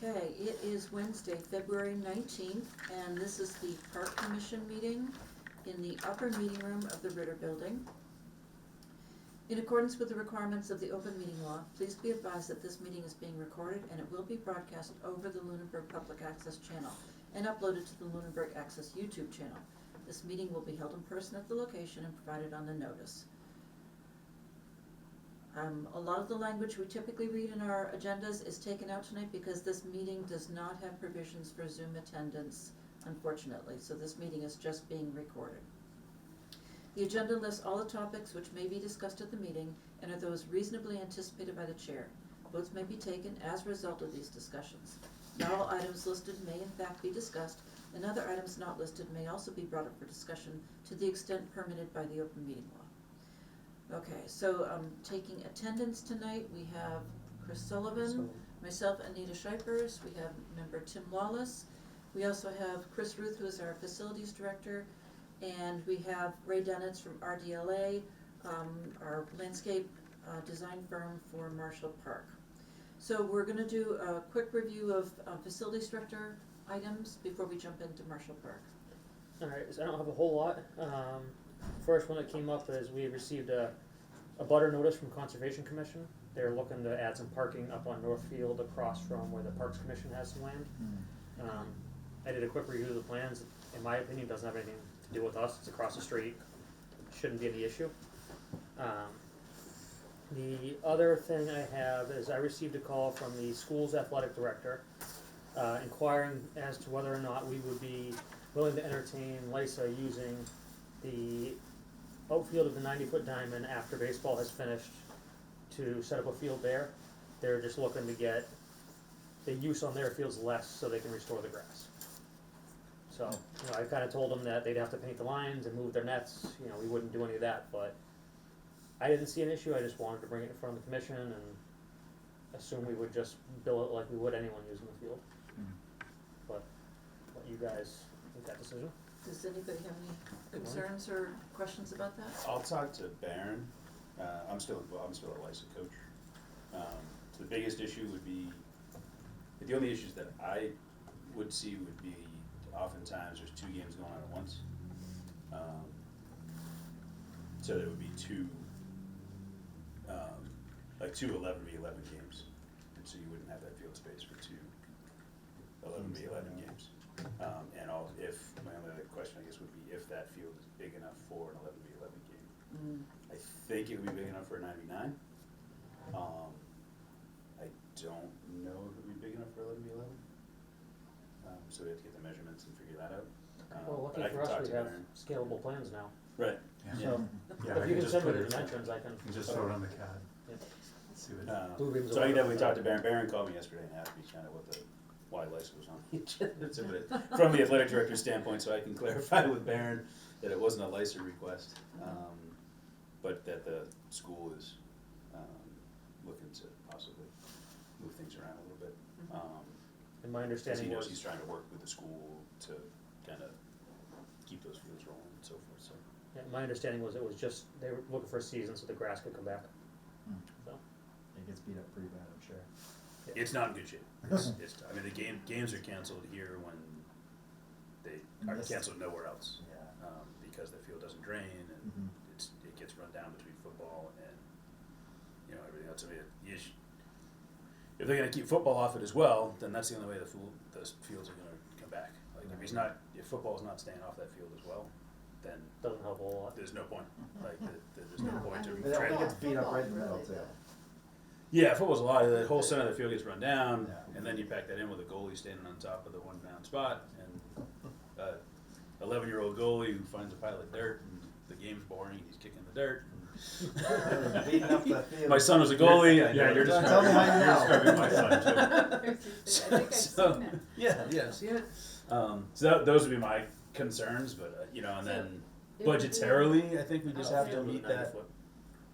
Okay, it is Wednesday, February 19th, and this is the Park Commission meeting in the upper meeting room of the Ritter Building. In accordance with the requirements of the open meeting law, please be advised that this meeting is being recorded and it will be broadcast over the Lunenburg Public Access channel and uploaded to the Lunenburg Access YouTube channel. This meeting will be held in person at the location and provided on the notice. A lot of the language we typically read in our agendas is taken out tonight because this meeting does not have provisions for Zoom attendance, unfortunately, so this meeting is just being recorded. The agenda lists all the topics which may be discussed at the meeting and are those reasonably anticipated by the chair. Votes may be taken as a result of these discussions. Not all items listed may in fact be discussed, and other items not listed may also be brought up for discussion to the extent permitted by the open meeting law. Okay, so taking attendance tonight, we have Chris Sullivan, myself, Anita Shipers, we have member Tim Lawless, we also have Chris Ruth, who is our facilities director, and we have Ray Dennitz from RDLA, our landscape design firm for Marshall Park. So we're going to do a quick review of facilities director items before we jump into Marshall Park. All right, so I don't have a whole lot. First one that came up is we received a butter notice from Conservation Commission. They're looking to add some parking up on Northfield across from where the Parks Commission has some land. I did a quick review of the plans. In my opinion, it doesn't have anything to do with us. It's across the street. Shouldn't be any issue. The other thing I have is I received a call from the school's athletic director inquiring as to whether or not we would be willing to entertain LISA using the outfield of the 90-foot diamond after baseball has finished to set up a field there. They're just looking to get the use on their fields less so they can restore the grass. So, I kind of told them that they'd have to paint the lines and move their nets. We wouldn't do any of that, but I didn't see an issue. I just wanted to bring it in front of the commission and assume we would just bill it like we would anyone using the field. But let you guys make that decision. Does anybody have any concerns or questions about that? I'll talk to Barron. I'm still a LISA coach. So the biggest issue would be, the only issues that I would see would be oftentimes there's 2 games going on at once. So there would be two 11v11 games. And so you wouldn't have that field space for 2 11v11 games. My only other question I guess would be if that field is big enough for an 11v11 game. I think it would be big enough for a 9v9. I don't know if it would be big enough for 11v11. So we have to get the measurements and figure that out. Well, lucky for us, we have scalable plans now. Right. So, if you can send me the dimensions, I can just throw it on the CAD. Yeah. See what So I can definitely talk to Barron. Barron called me yesterday and asked me kind of why LISA was on the agenda. So, from the athletic director's standpoint, so I can clarify with Barron that it wasn't a LISA request, but that the school is looking to possibly move things around a little bit. And my understanding was he's trying to work with the school to kind of keep those fields rolling and so forth. So my understanding was it was just they were looking for a season so the grass could come back. So it gets beat up pretty bad, I'm sure. yeah. it's not in good shape. I mean, the games are canceled here when they are canceled nowhere else. Yeah. Because the field doesn't drain and it gets run down between football and everything else. I mean, if they're going to keep football off it as well, then that's the only way the fields are going to come back. Like if football's not staying off that field as well, then doesn't help a whole lot. there's no point. Like there's no point to But that trade. one gets beat up right in the middle too. Yeah, football's a lot. The whole center of the field gets run down, and then you pack that in with a goalie standing on top of the 1-pound spot, and 11-year-old goalie who finds a pile of dirt, and the game's boring. He's kicking the dirt. Beating up the field. My son was a goalie. You're Tell me how you know. describing my son too. I think I've seen that. Yeah, see it. So those would be my concerns, but and then budgetarily, I think we just have to meet that.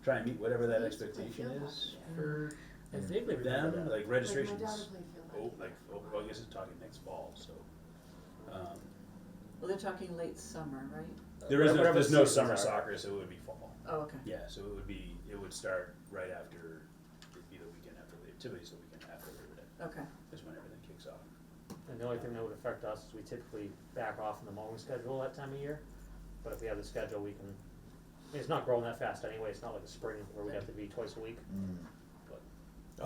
Try and meet whatever that expectation is for I vaguely remember them, that. like registrations. Like I guess it's talking next fall. So Well, they're talking late summer, right? there's no summer soccer, so it would be fall. Oh, okay. Yeah, so it would start right after, it'd be the weekend after the activity, so the weekend after Labor Day Okay. is when everything kicks off. And the only thing that would affect us is we typically back off in the mowing schedule that time of year. But if we have the schedule, we can, I mean, it's not growing that fast anyway, it's not like a spring where we'd have to be twice a week. Mm. But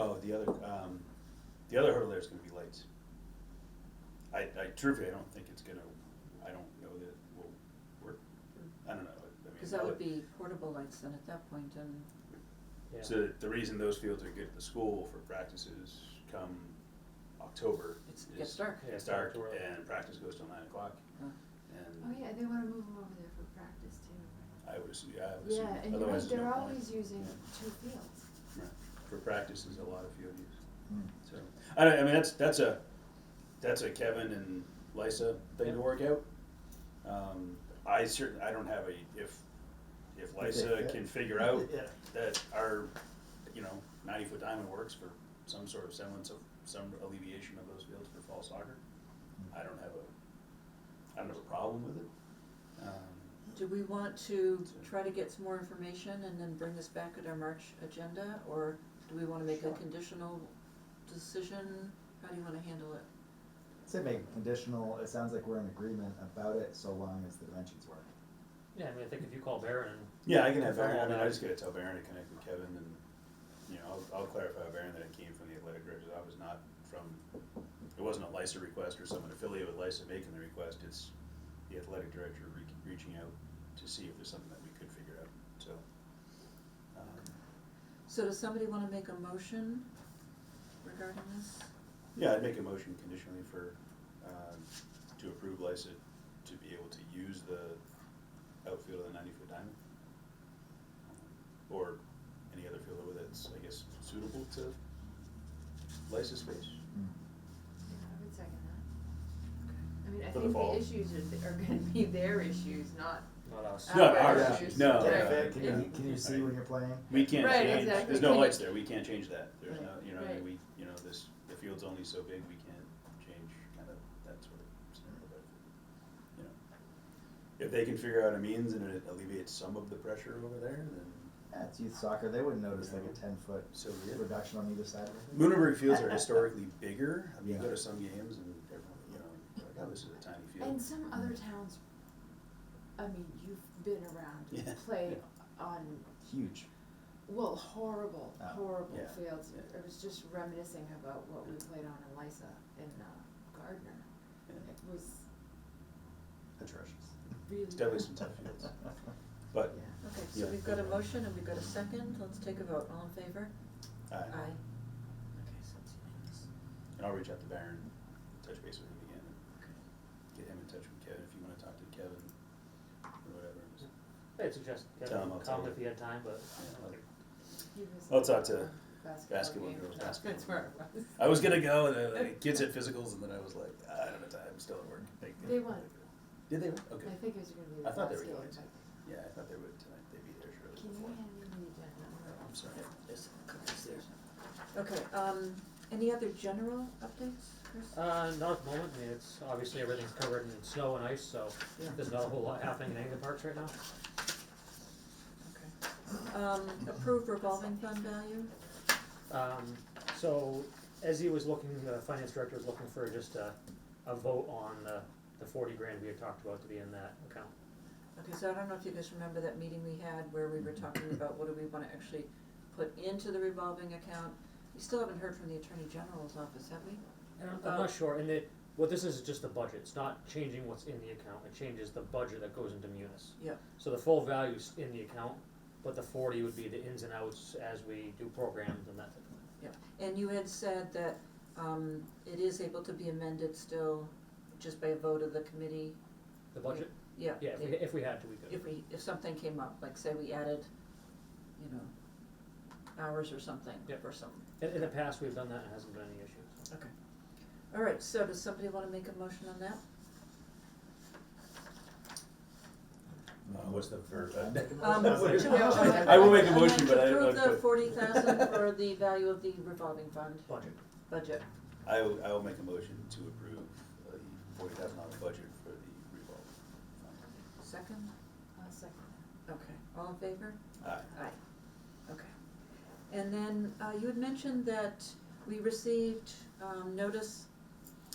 Oh, the other hurdle there is gonna be lights. I truthfully, I don't think it's gonna, I don't know that it will work. I don't know, I mean. Cause that would be portable lights then at that point, and yeah. So the reason those fields are good at the school for practices come October it is. gets dark. Yeah, It's dark too early. and practice goes till 9 o'clock. Oh. Oh And yeah, they wanna move them over there for practice too. I would assume, yeah, I would assume, Yeah, and you're otherwise right, there's no they're point. always using Yeah. 2 fields. Right. For practice is a lot of field use. Mm. So, I mean, that's a Kevin and Lisa thing to work out. I don't have if they Lisa fit. can figure out Yeah. that our, 90-foot diamond works for some sort of semblance of some alleviation of those fields for fall soccer, I don't have a problem with it. Do we want to try to get some more information and then bring this back at our March agenda, or do we wanna make a Sure. conditional decision? How do you wanna handle it? Say make conditional, it sounds like we're in agreement about it, so long as the dimensions work. Yeah, I mean, I think if you call Baron and, Yeah, I can have Confirm Baron, I all mean, that. I just gotta tell Baron to connect with Kevin and, I'll clarify with Baron that it came from the athletic director's office, not from, it wasn't a LISA request or someone affiliated with LISA making the request, it's the athletic director reaching out to see if there's something that we could figure out, so. So does somebody wanna make a motion regarding this? Yeah, I'd make a motion conditionally for, to approve LISA to be able to use the outfield of the 90-foot diamond. Or any other field over that's, I guess, suitable to LISA space. Mm. Yeah, I would second that. I mean, I For the think fall. the issues are gonna be their issues, not not us. No, our ours, issues. no. Can Right. it fit? Can Yeah. you see when you're playing? We can't Right, change, exactly. there's no Can you- lights there, we can't change that, there's Right. no, I Right. mean, the field's only so big, we can't change kind of that sort of scenario, but, if they can figure out a means and it alleviates some of the pressure over there, then Yeah, it's youth soccer, they wouldn't notice like a Yeah. 10-foot so be it. reduction on either side of it. Lunenburg fields are historically bigger, I mean, you Yeah. go to some games and everyone, you're like, oh, this is a tiny field. And some other towns, I mean, you've been around, Yeah. play on, Huge. well, horrible, Oh, horrible yeah. fields. Yeah. I was just reminiscing about what we played on in Lysa in Gardner. Yeah. It was Atrocious. really. It's definitely some tough fields, but, Yeah. Okay, Yeah. so we've got a motion and we've got a second, let's take a vote, all in favor? Aye. Aye. Okay, so it's unanimous. And I'll reach out to Baron, touch base with him again, and get him in touch with Kevin, if you wanna talk to Kevin, or whatever. just- I'd suggest Tell him Kevin I'll come tell if he had time, but Yeah, okay. He was I'll talk at to a basketball game. girls, That's basketball. where it was. I was gonna go, and kids at physicals, and then I was like, I don't have time, I'm still at work. They won. Did they? Okay. I think it was gonna be I the thought they last were game, going to. but Yeah, I thought they would tonight, they'd be there surely can you before. hand me the agenda? I'm sorry. There's copies there. Okay, any other general updates, Chris? not at the moment, I mean, it's, obviously everything's covered in snow and ice, so Yeah. there's not a whole lot happening in any of the parks right now. Okay. Approved revolving fund value? So as he was looking, the finance director was looking for just a vote on the 40 grand we had talked about to be in that account. Okay, so I don't know if you guys remember that meeting we had where we were talking about what do we wanna actually put into the revolving account? We still haven't heard from the Attorney General's office, have we? And I'm not sure, and what this is just the budget, it's not changing what's in the account, it changes the budget that goes into Munis. Yeah. So the full value's in the account, but the 40 would be the ins and outs as we do programs and that type of thing. Yeah, and you had said that, it is able to be amended still just by a vote of the committee? The budget? Yeah. Yeah, if we had to, we could. If something came up, like say we added, hours or something Yep. or something. In the past, we've done that, and it hasn't been any issues. Okay. All right, so does somebody wanna make a motion on that? What's the verb? I will make a motion, but I don't Approve the put- 40,000 for the value of the revolving fund budget. I will make a motion to approve the $40,000 budget for the revolving fund. Second? I'll second Okay, all in favor? Aye. Aye. Okay. And then, you had mentioned that we received, notice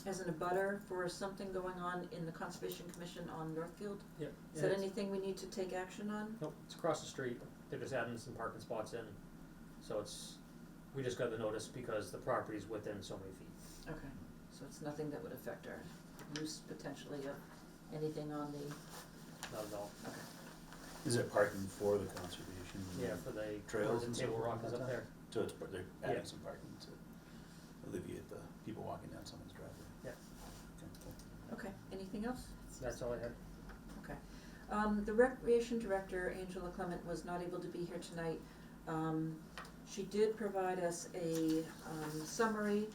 as an abutter for something going on in the Conservation Commission on Northfield. Yep. Is that anything we need to take action on? Nope, it's across the street, they're just adding some parking spots in, so we just got the notice because the property's within so many feet. Okay, so it's nothing that would affect our use potentially of anything on the, Not at all. okay. Is it parking for the conservation? Yeah, for the, Trails the and Table stuff Rock like is up that? there. So it's, they're adding Yeah. some parking to alleviate the people walking down someone's driveway. Yeah. Okay, cool. Okay, anything else? That's all I had. Okay. The Recreation Director, Angela Clement, was not able to be here tonight. She did provide us a summary.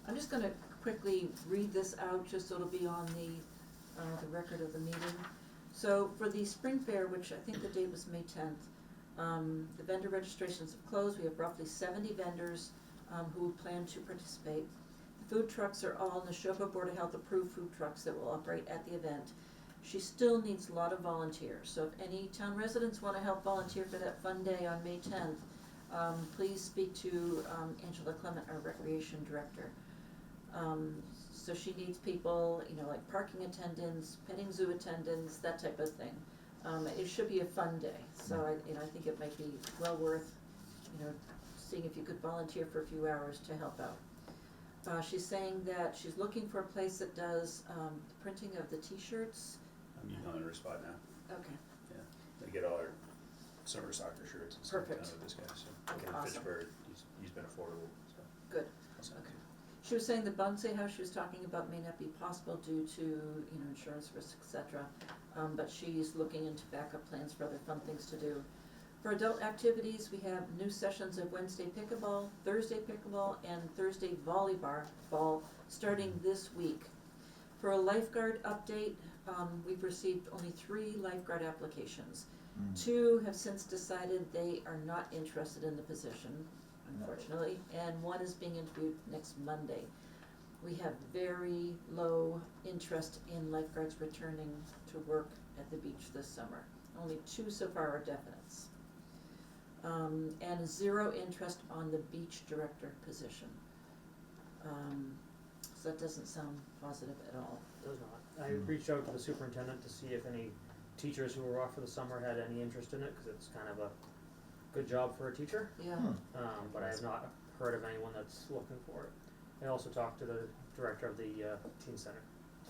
I'm just gonna quickly read this out, just so it'll be on the record of the meeting. So for the Spring Fair, which I think the date was May 10th, the vendor registrations have closed. We have roughly 70 vendors who plan to participate. The food trucks are all Neshoba Board of Health approved food trucks that will operate at the event. She still needs a lot of volunteers, so if any town residents wanna help volunteer for that fun day on May 10th, please speak to Angela Clement, our Recreation Director. So she needs people, like parking attendants, petting zoo attendants, that type of thing. It should be a fun day, so I think it might be well worth, seeing if you could volunteer for a few hours to help out. She's saying that she's looking for a place that does the printing of the T-shirts. I'm on her spot now. Okay. Yeah, they get all our summer soccer shirts and stuff Perfect. done with this guy, so. Okay, Ken awesome. Fitchburg, he's been affordable, so. Good. That's Okay. She was saying the Bunsey House she was talking about may not be possible due to, insurance risks, et cetera. But she's looking into backup plans for other fun things to do. For adult activities, we have new sessions of Wednesday pickleball, Thursday pickleball, and Thursday volleyball starting this week. For a lifeguard update, we've received only 3 lifeguard applications. 2 have since decided they are not interested in the position, unfortunately, and 1 is being interviewed next Monday. We have very low interest in lifeguards returning to work at the beach this summer. Only 2 so far are definites. And 0 interest on the beach director position. So that doesn't sound positive at all. Does not. I reached out to the superintendent to see if any teachers who were off for the summer had any interest in it, cause it's kind of a good job for a teacher. Yeah, But I have not heard of anyone that's looking for it. I also talked to the director of the teen center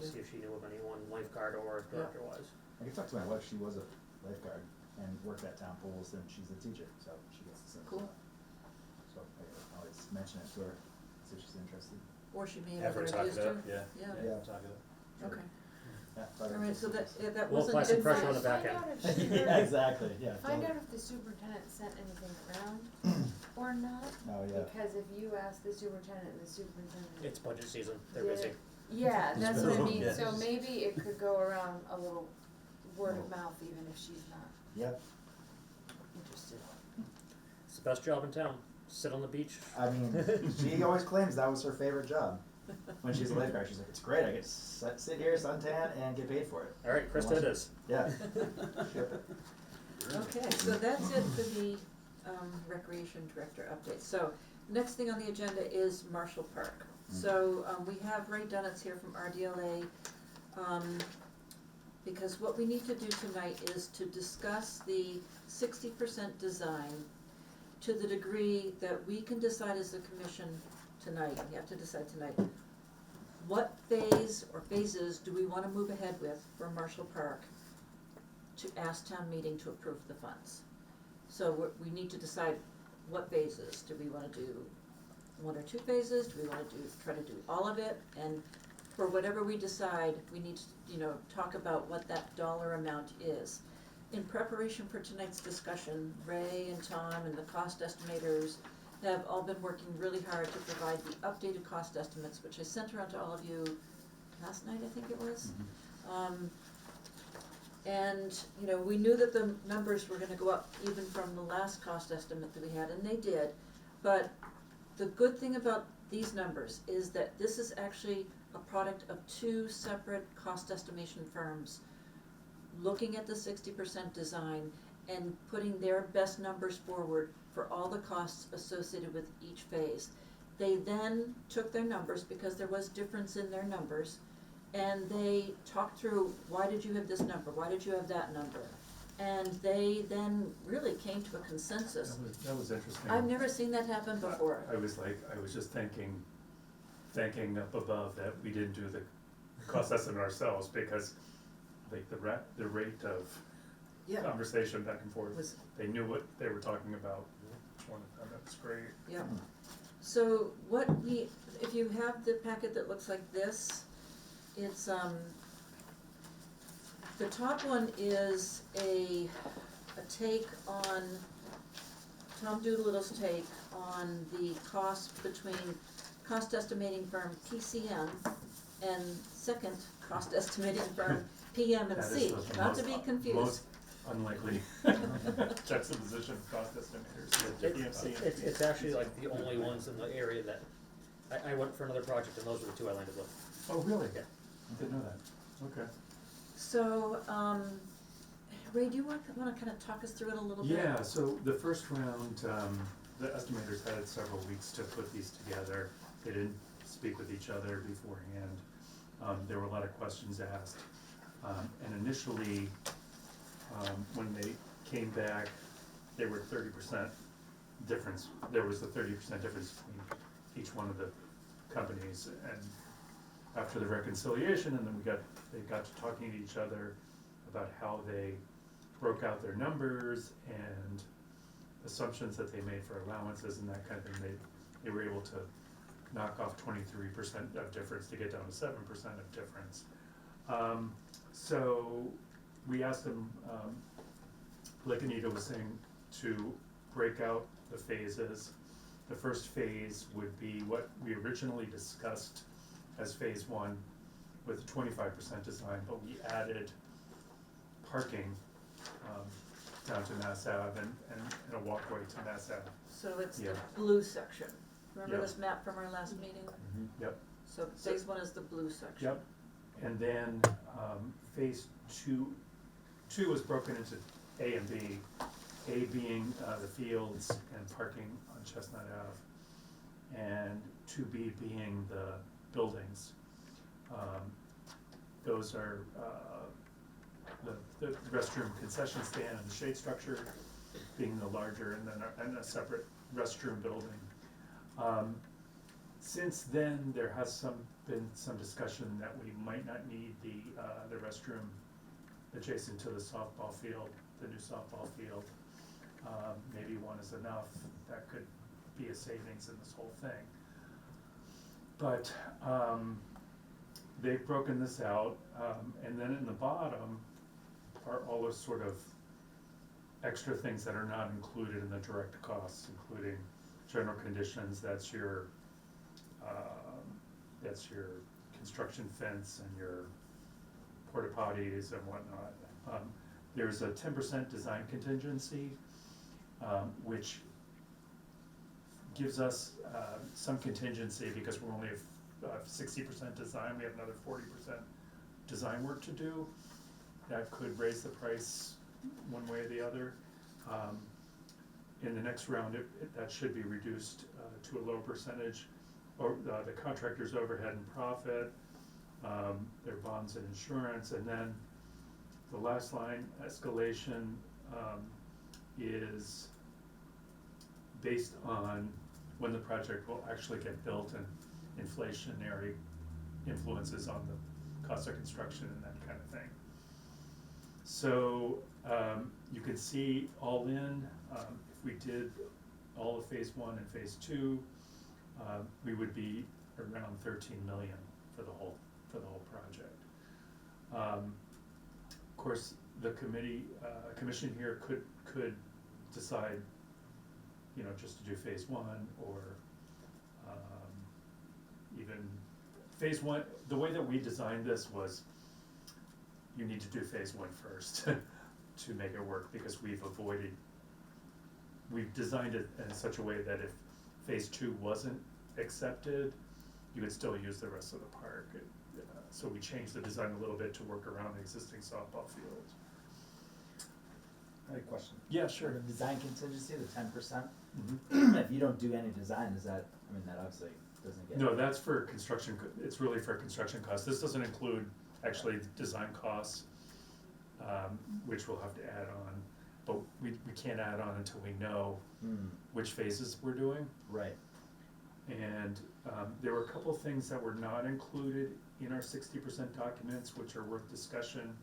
to see if she knew of anyone lifeguard or director wise. I can talk to my wife, she was a lifeguard and worked at town pools, and she's a teacher, so she gets the same Cool. stuff. So I always mention it to her, see if she's interested. or she may Have have her other talk ideas it too. up, yeah. Yeah. Yeah. Talk it up. Okay, Yeah, thought all right, so that We'll wasn't apply some good pressure for on the back Find end. out if she yeah, exactly, yeah. Find totally. out if the superintendent sent anything around or not, Oh, yeah. because if you ask the superintendent and the superintendent. It's budget season, they're Yeah. busy. Yeah, It's that's what I been- mean, yeah. so maybe it could go around a little word of mouth even if she's not Yep, interested. It's the best job in town. Sit on the beach. I mean, she always claims that was her favorite job. When she's a lifeguard, she's like, it's great, I get to sit here, suntan, and get paid for it. All right, Krista, it is. Yeah. Okay, so that's it for the Recreation Director update. So, next thing on the agenda is Marshall Park. So, we have Ray Dunnitz here from RDLA, because what we need to do tonight is to discuss the 60% design to the degree that we can decide as a commission tonight, we have to decide tonight, what phase or phases do we wanna move ahead with for Marshall Park to ask town meeting to approve the funds. So we need to decide what phases, do we wanna do 1 or 2 phases, do we wanna try to do all of it? And for whatever we decide, we need to, talk about what that dollar amount is. In preparation for tonight's discussion, Ray and Tom and the cost estimators have all been working really hard to provide the updated cost estimates, which I sent around to all of you last night, I think it was. And, we knew that the numbers were gonna go up even from the last cost estimate that we had, and they did. But the good thing about these numbers is that this is actually a product of 2 separate cost estimation firms looking at the 60% design and putting their best numbers forward for all the costs associated with each phase. They then took their numbers, because there was difference in their numbers, and they talked through, why did you have this number, why did you have that number? And they then really came to a consensus. That was interesting. I've never seen that happen before. I was just thanking up above that we didn't do the cost estimate ourselves, because like the rate of Yeah, conversation back and forth, was, they knew what they were talking about, each one of them, that was great. yeah. So what we, if you have the packet that looks like this, it's, the top one is a take on, Tom Doolittle's take on the cost between cost estimating firm PCM and second cost estimating firm PM and That is C, the not to most- be confused. Most unlikely juxtaposition of cost estimators. It's actually like the only ones in the area that, I went for another project and those were the two I landed with. Oh, really? Yeah. Didn't know that, okay. So, Ray, do you wanna kinda talk us through it a little bit? Yeah, so the first round, the estimators had several weeks to put these together. They didn't speak with each other beforehand. There were a lot of questions asked. And initially, when they came back, they were 30% difference. There was a 30% difference between each one of the companies. And after the reconciliation, and then they got to talking to each other about how they broke out their numbers and assumptions that they made for allowances and that kind of thing, they were able to knock off 23% of difference to get down to 7% of difference. So we asked them, like Anita was saying, to break out the phases. The first phase would be what we originally discussed as phase one with 25% design, but we added parking down to Mass Ave and a walkway to Mass Ave. So it's the Yeah. blue section. Remember Yeah. this map from our last meeting? Yep. So phase one is the blue section. Yep, and then, phase two was broken into A and B. A being, the fields and parking on Chestnut Ave, and 2B being the buildings. Those are, the restroom concession stand and the shade structure being the larger, and then and a separate restroom building. Since then, there has been some discussion that we might not need the restroom adjacent to the softball field, the new softball field. Maybe one is enough. That could be a savings in this whole thing. But they've broken this out, and then in the bottom are all those sort of extra things that are not included in the direct costs, including general conditions. That's your construction fence and your porta potties and whatnot. There's a 10% design contingency, which gives us some contingency because we're only at 60% design. We have another 40% design work to do. That could raise the price one way or the other. In the next round, that should be reduced to a low percentage, or the contractor's overhead and profit, their bonds and insurance, and then the last line, escalation, is based on when the project will actually get built and inflationary influences on the cost of construction and that kind of thing. So you can see all in, if we did all of phase one and phase two, we would be around 13 million for the whole project. Of course, the commission here could decide, just to do phase one, or even phase one. The way that we designed this was, you need to do phase one first to make it work, because we've designed it in such a way that if phase two wasn't accepted, you would still use the rest of the park. So we changed the design a little bit to work around the existing softball fields. I had a question. Yeah, For the design contingency, the 10%, If you don't do any design, is that, I mean, that obviously doesn't get. No, that's for construction, it's really for construction costs. This doesn't include actually the design costs, which we'll have to add on. But we can't add on until we know which phases we're doing. Right, And there were a couple things that were not included in our 60% documents, which are worth discussion.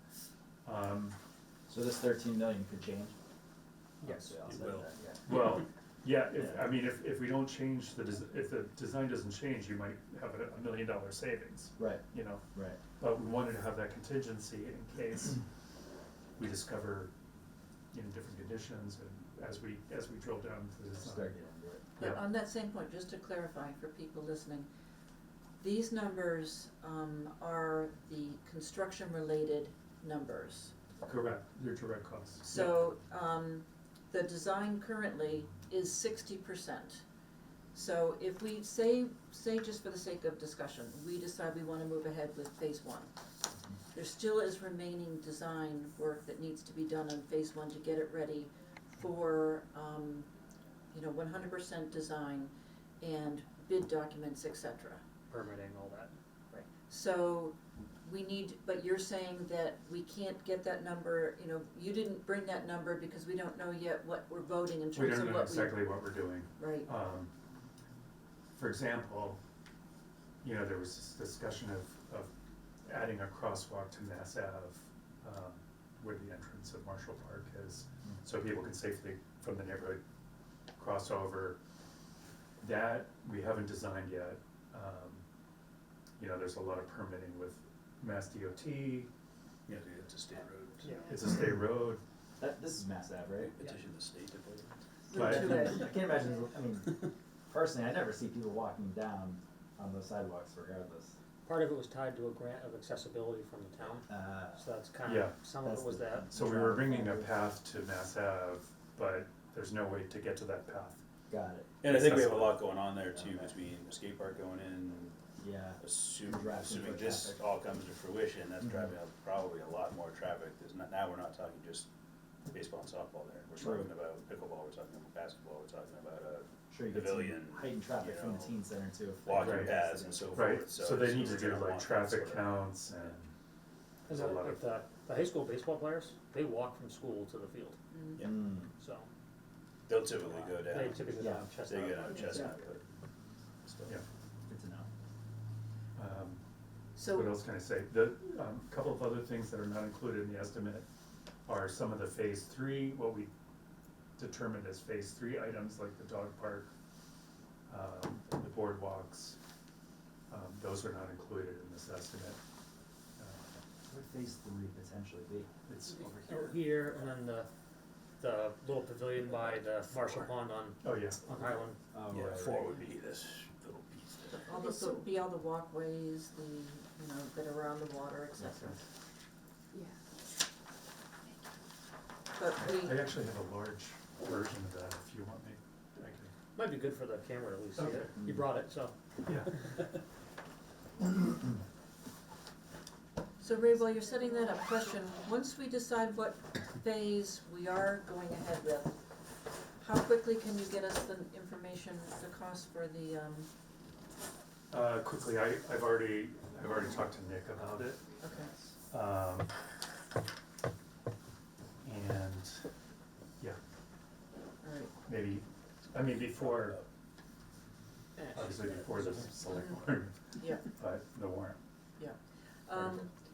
so this 13 million could change? Yes, Obviously, I'll it say will. that, yeah. Well, yeah, Yeah. I mean, if we don't change if the design doesn't change, you might have $1 million savings, Right, you know? right, But we wanted to have that contingency in case we discover, different conditions and as we drill down into the design. start getting into it. But Yeah. on that same point, just to clarify for people listening, these numbers, are the construction-related numbers. Correct, they're direct costs. So, the design currently is 60%. So if we say just for the sake of discussion, we decide we wanna move ahead with phase one. There still is remaining design work that needs to be done on phase one to get it ready for, 100% design and bid documents, et cetera. permitting, all that. Right. So we need, but you're saying that we can't get that number, you didn't bring that number because we don't know yet what we're voting in We terms don't of know what we. exactly what we're doing. Right, For example, there was this discussion of adding a crosswalk to Mass Ave, where the entrance of Marshall Park is, so people can safely, from the neighborhood, cross over. That, we haven't designed yet. There's a lot of permitting with Mass DOT, Yeah, it's a state road. Yeah. it's a state road. This is Mass Ave, right? Petition the state to put it. Route But- 2A. I can't imagine, I mean, personally, I never see people walking down on those sidewalks regardless. Part of it was tied to a grant of accessibility from the town, so that's kind Yeah. of, some of That's it was the- that. So we were bringing a path to Mass Ave, but there's no way to get to that path. Got it, And I think we have a lot going on there too, between the skate park going in, yeah. assuming Driving foot this traffic. all comes to fruition, that's Mhm. driving up probably a lot more traffic. Now we're not talking just baseball and softball there. We're True. talking about pickleball, we're talking about basketball, we're talking about Sure, you get some pavilion, heightened traffic from the know, teen center too. if they walking have paths and accidents. so forth. Right, so they need to we're do gonna like want that traffic sort of- counts and And there's a lot of, the high school baseball players, they walk from school to the field, Mm. Yeah. so They'll typically go down. they typically go Yeah. on They Chestnut. get on Chestnut, but still. yeah. Good to know. So. What else can I say? Couple of other things that are not included in the estimate are some of the phase three, what we determined as phase three items, like the dog park, the boardwalks. Those are not included in this estimate. What would phase 3 potentially be? It's over Over here. here, and then the little pavilion by the Marshall Pond Oh, yeah. on Highland. Oh, Yeah, right, 4 right. would be this little piece there. All the, so be all the walkways, that are around the water, et cetera. Yeah. But we, I actually have a large version of that if you want me. I can. Might be good for the camera to at least see Okay. it. You brought it, so. Yeah. so Ray, while you're setting that up, question, once we decide what phase we are going ahead with, how quickly can you get us the information, the cost for the, Quickly, I've already talked to Nick about it. okay, And, yeah, alright. maybe, before, obviously before the select board, Yeah, but the warrant.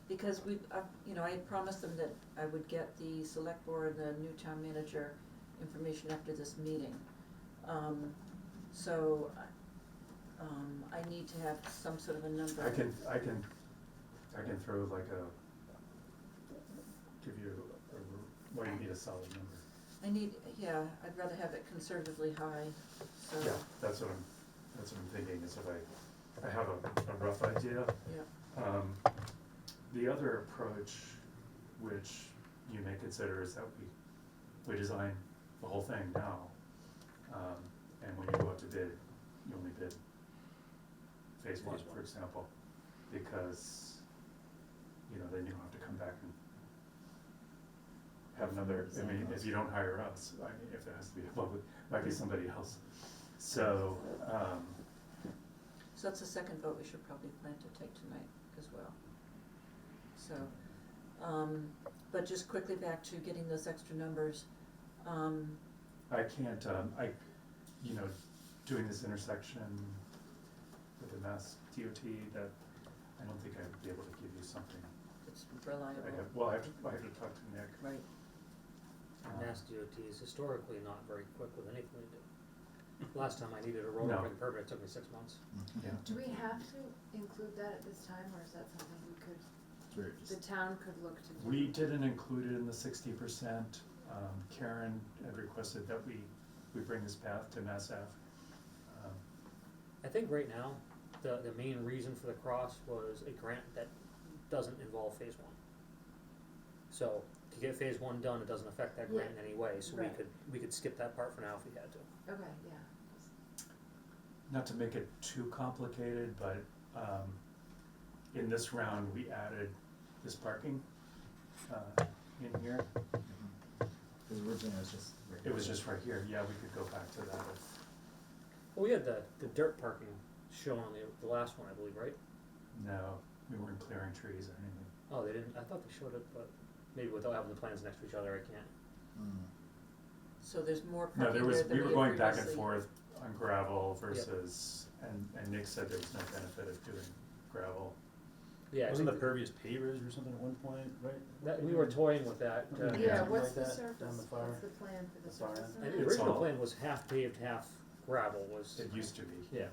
because I had promised them that I would get the select board, the new town manager information after this meeting. So, I need to have some sort of a number. I can throw like give you what do you need a solid number? I'd rather have it conservatively high, so, Yeah, that's what I'm thinking, is if I have a rough idea. yeah, The other approach, which you may consider, is that we design the whole thing now. And when you go out to bid, you only bid phase one, for example, because, then you don't have to come back and have another, I mean, Design if you don't hire us, I mean, if it has to be a public, might be somebody else. So, So that's the second vote we should probably plan to take tonight as well. So, but just quickly back to getting those extra numbers. I can't, you know, doing this intersection with the Mass DOT, that, I don't think I'd be able to give you something. It's reliable, I have to talk to Nick. right? Mass DOT is historically not very quick with anything they do. Last time I needed a road No. opening permit, it took me 6 months. Yeah. Do we have to include that at this time, or is that something we could, We're the just, town could look to do? We didn't include it in the 60%. Karen had requested that we bring this path to Mass Ave. I think right now, the main reason for the cross was a grant that doesn't involve phase one. So to get phase one done, it doesn't affect that grant in any way, so Right. we could skip that part for now if we had to. Okay, yeah. Not to make it too complicated, but in this round, we added this parking in here. cause originally it was just. It was just right here, yeah, we could go back to that if, Well, we had the dirt parking shown on the last one, I believe, right? no, we weren't clearing trees or anything. Oh, they didn't, I thought they showed it, but maybe without having the plans next to each other, I can't. So there's more No, parking there there was, than we were had going back and previously- forth on gravel versus, and Nick said there was no benefit of doing gravel. Yeah, I Wasn't the think pervious pavers or something at one point, right? that, we were toying with that. Yeah. Yeah, something what's like the that, surface, down the what's far- the plan for the the far surface? end. And of the it? It's original all- plan was half paved, half gravel was, It used to be. yeah.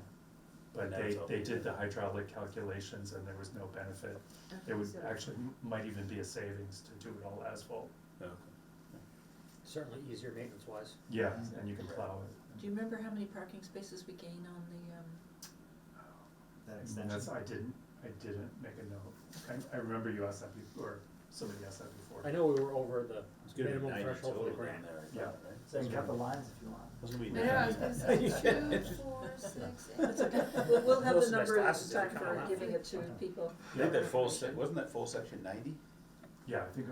But And they, that's all they we did did. the hydraulic calculations and there was no benefit. Okay, It would so- actually, might even be a savings to do it all asphalt. Okay. Certainly easier maintenance wise. Yeah, and you can plow it. Do you remember how many parking spaces we gain on the, That And extension. that's, I didn't make a note. I remember you asked that before, or somebody asked that before. I know we were over the It's gonna be minimum 90 threshold for the total grant. down there, I Yeah. thought, right? So you can cut the lines if you want. Wasn't we I know, I was gonna say 2, 4, 6, 8. It's okay, we'll have Most the of my number in classes time are for coming up. giving it to people. I think that full wasn't that full section 90? Yeah, I think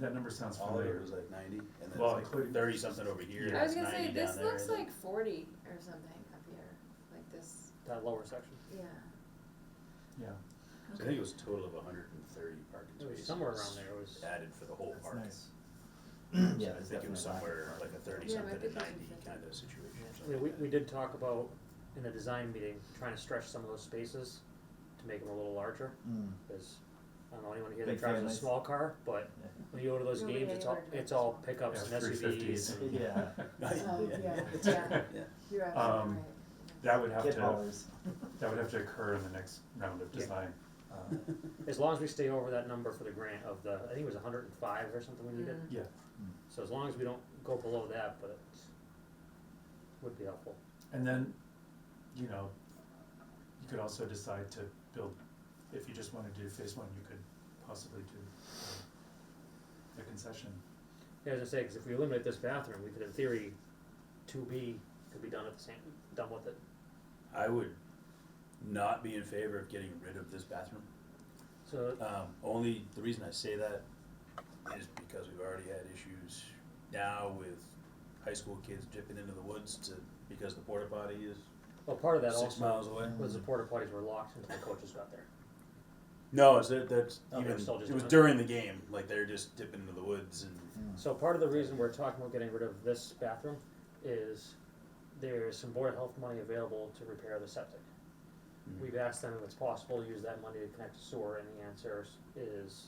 that number sounds All of familiar. it was like 90, and then Well, it's including- like 30 something over here, Yeah. I was that's gonna say, 90 down this there. looks and then- like 40 or something up here, like this, That lower section. yeah. Yeah, So I think it was a total of 130 parking It was spaces. somewhere around there, it was, Added for the whole That's park. nice. So Yeah, I there's think it was definitely somewhere lack of like a 30 Yeah, something might be to 90 50. kind of situation. or yeah, something we, like we that. did talk about in the design meeting, trying to stretch some of those spaces to make them a little larger, because I don't know anyone here that Big drives a families. small car, but Yeah. when you go to those Nobody games, it's all, anywhere drives it's all small. pickups Yeah, and SUVs 350s. and. Yeah. Oh, yeah, yeah, Yeah. you're absolutely Um, right. that would have Kid to, haulers. that would have to occur in the next round of Yeah. design. As long as we stay over that number for the grant of the, I think it was 105 or something we needed. Mm. Yeah, So as long as we don't go below that, but it would be helpful. and then, you know, you could also decide to build, if you just wanna do phase one, you could possibly do the concession. Yeah, I was gonna say, cause if we eliminate this bathroom, we could in theory, 2B could be done at the same, done with it. I would not be in favor of getting rid of this bathroom. So, Only, the reason I say that is because we've already had issues now with high school kids dipping into the woods because the porta potty is well, part of that 6 also miles away. was the porta potties were locked until the coaches got there. No, it's that's Oh, they're even, still just it was doing it? during the game, like they're just dipping into the woods and, So part of the reason we're talking about getting rid of this bathroom is there's some Board of Health money available to repair the septic. We've asked them if it's possible to use that money to connect to sewer, and the answer is,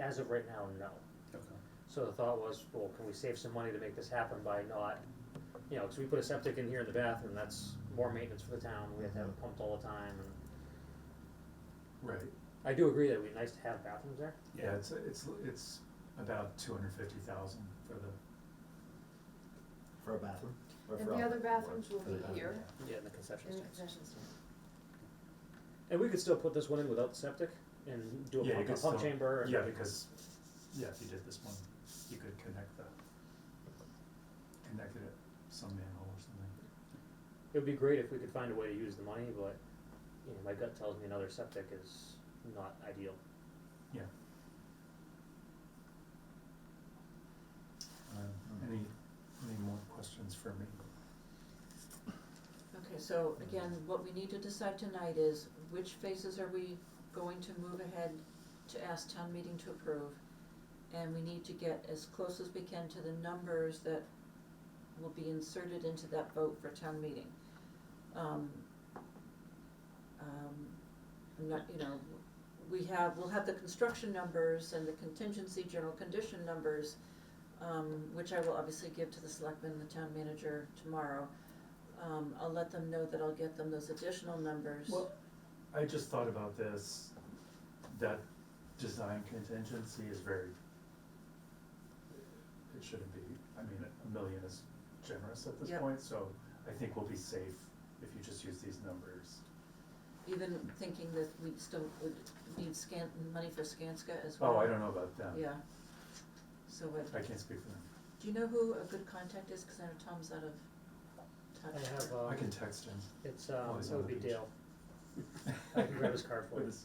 as of right now, no. Okay. So the thought was, well, can we save some money to make this happen by not, you know, because we put a septic in here in the bathroom, that's more maintenance for the town, we have to have it pumped all the time, and Right, I do agree that it'd be nice to have bathrooms there. yeah, it's about 250,000 for the, For a bathroom? Or And for the all- other bathrooms will for the be bathroom, here, yeah. Yeah, in the concession in the stands. concession stand. And we could still put this one in without the septic and do Yeah, you a could pump still- chamber. And yeah, because, yeah, if you did this one, you could connect it at some manhole or something. It would be great if we could find a way to use the money, but, you know, my gut tells me another septic is not ideal. Yeah. for me. Okay, so again, what we need to decide tonight is which phases are we going to move ahead to ask town meeting to approve? And we need to get as close as we can to the numbers that will be inserted into that vote for town meeting. I'm not, we'll have the construction numbers and the contingency general condition numbers, which I will obviously give to the selectmen and the town manager tomorrow. I'll let them know that I'll get them those additional numbers. Well, I just thought about this, that design contingency is very, it shouldn't be, I mean, $1 million is generous at this Yep. point, so I think we'll be safe if you just use these numbers. Even thinking that we still would need money for Skanska as well. Oh, I don't know about them. Yeah. So I can't speak for them. do you know who a good contact is? Cause I know Tom's out of touch. I have, I can text him. it's, Oh, he's it on would the be beach. Dale. I can grab his card for With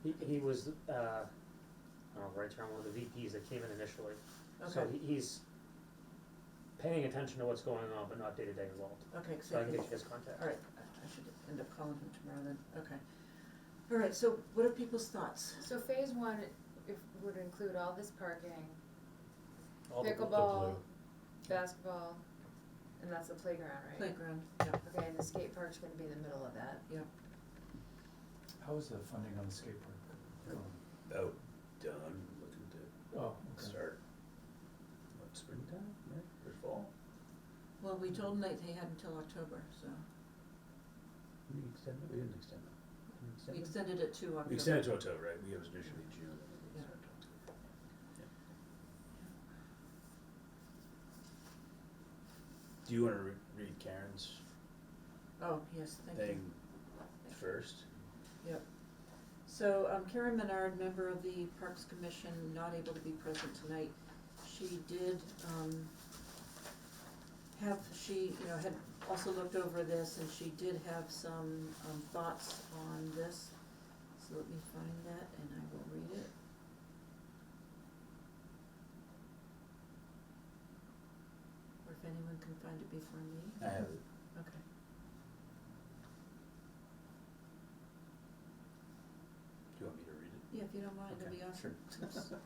you. his- He was, I don't know, right around one of the VPs that came in initially. So Okay, he's paying attention to what's going on, but not day-to-day involved. okay, So I can get you his contact. alright, I should end up calling him tomorrow then, okay. Alright, so what are people's thoughts? So phase one, if, would include all this parking, all the pickleball, blue. basketball, and that's the playground, right? Playground, yeah, Okay, and the skate park's gonna be in the middle of that. How is the funding on the skate park going? About done, looking to Oh, okay. start, springtime, right, or fall? well, we told them they had until October, so We extended, we didn't extend it. we extended it to October. We extended to October, right, it was initially June, and then we Yeah. started October. Yeah. Do you wanna read Karen's Oh, yes, thank you. thing first? So, Karen Menard, member of the Parks Commission, not able to be present tonight. She did, had also looked over this, and she did have some, thoughts on this. So let me find that and I will read it. Or if anyone can find it before me. I have it. Okay. Do you want me to read it? Yeah, if you don't mind, that'd be Okay, awesome.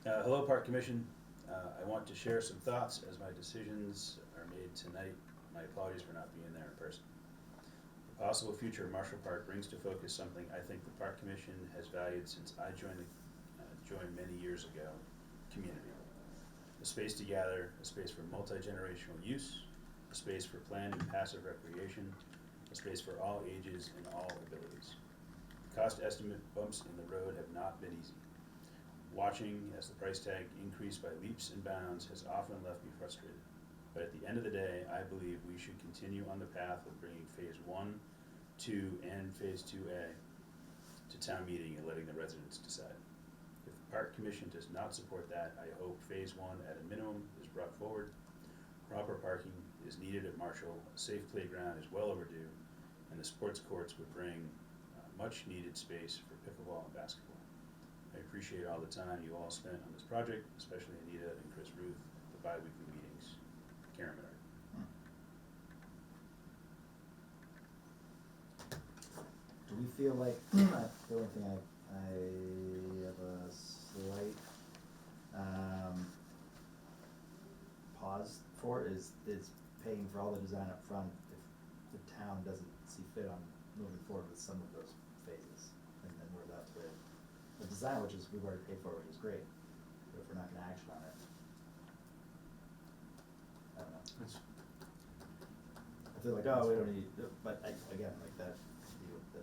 Hello, Park Commission. I want to share some thoughts as my decisions are made tonight. My apologies for not being there in person. The possible future of Marshall Park brings to focus something I think the Park Commission has valued since I joined many years ago, community. A space to gather, a space for multi-generational use, a space for planned and passive recreation, a space for all ages and all abilities. The cost estimate bumps in the road have not been easy. Watching as the price tag increased by leaps and bounds has often left me frustrated. But at the end of the day, I believe we should continue on the path of bringing phase 1, 2, and phase 2A to town meeting and letting the residents decide. If the Park Commission does not support that, I hope phase 1 at a minimum is brought forward. Proper parking is needed at Marshall, a safe playground is well overdue, and the sports courts would bring much needed space for pickleball and basketball. I appreciate all the time you all spent on this project, especially Anita and Chris Ruth, the bi-weekly meetings. Karen Menard. Do we feel like, the only thing I have a slight, pause for is paying for all the design up front if the town doesn't see fit on moving forward with some of those phases. And then we're left with the design, which is, we've already paid for, which is great, but if we're not gonna action on it, I don't know. It's- I feel like, oh, we don't need, but again, like that, the,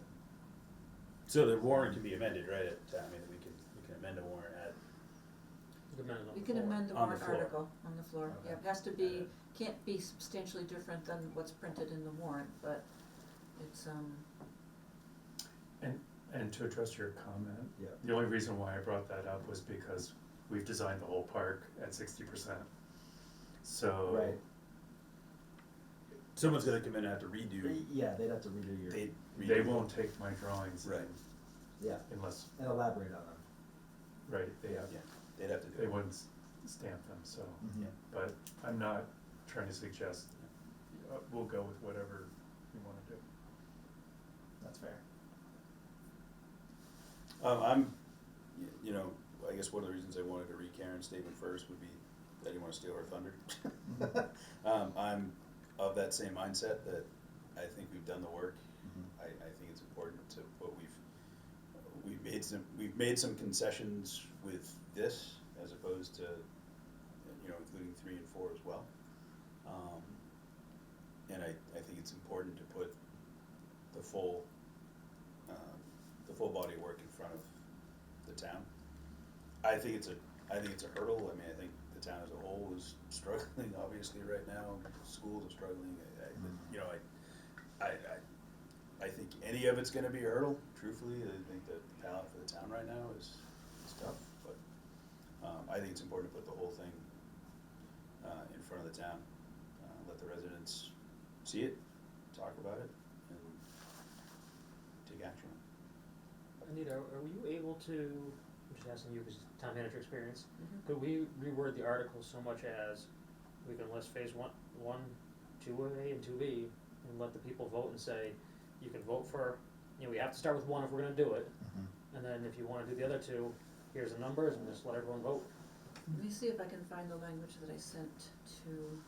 So the warrant can be amended, right, I mean, we can amend a warrant at, We can amend the On the warrant floor. article on the floor, Okay. yeah, it has to be, can't be substantially different than what's printed in the warrant, but it's, And to address your comment, yeah. the only reason why I brought that up was because we've designed the whole park at 60%. So. Right. someone's gonna come in and have to redo, Yeah, they'd have to redo your, They won't take my drawings Right. yeah, unless, and elaborate on them. right, they Yeah. have, Yeah, they'd have to do they it. wouldn't, stamp them, so. Mhm. But I'm not trying to suggest, we'll go with whatever you wanna do. That's fair. You know, I guess one of the reasons I wanted to read Karen's statement first would be that I didn't wanna steal her thunder. I'm of that same mindset that I think we've done the work. Mhm. I think it's important to what we've made some concessions with this as opposed to, you know, including 3 and 4 as well. And I think it's important to put the full body of work in front of the town. I think it's a hurdle. I mean, I think the town as a whole is struggling obviously right now. Schools are struggling. You know, I think any of it's gonna be a hurdle, truthfully. I think that the palette for the town right now is tough, but I think it's important to put the whole thing in front of the town. Let the residents see it, talk about it, and take action. Anita, are you able to, I'm just asking you because town manager experience, Mhm. could we reword the article so much as we can list phase one, 2A and 2B, and let the people vote and say, you can vote for, you know, we have to start with one if we're gonna do it, Mhm. and then if you wanna do the other two, here's the numbers, and just let everyone vote. Let me see if I can find the language that I sent to,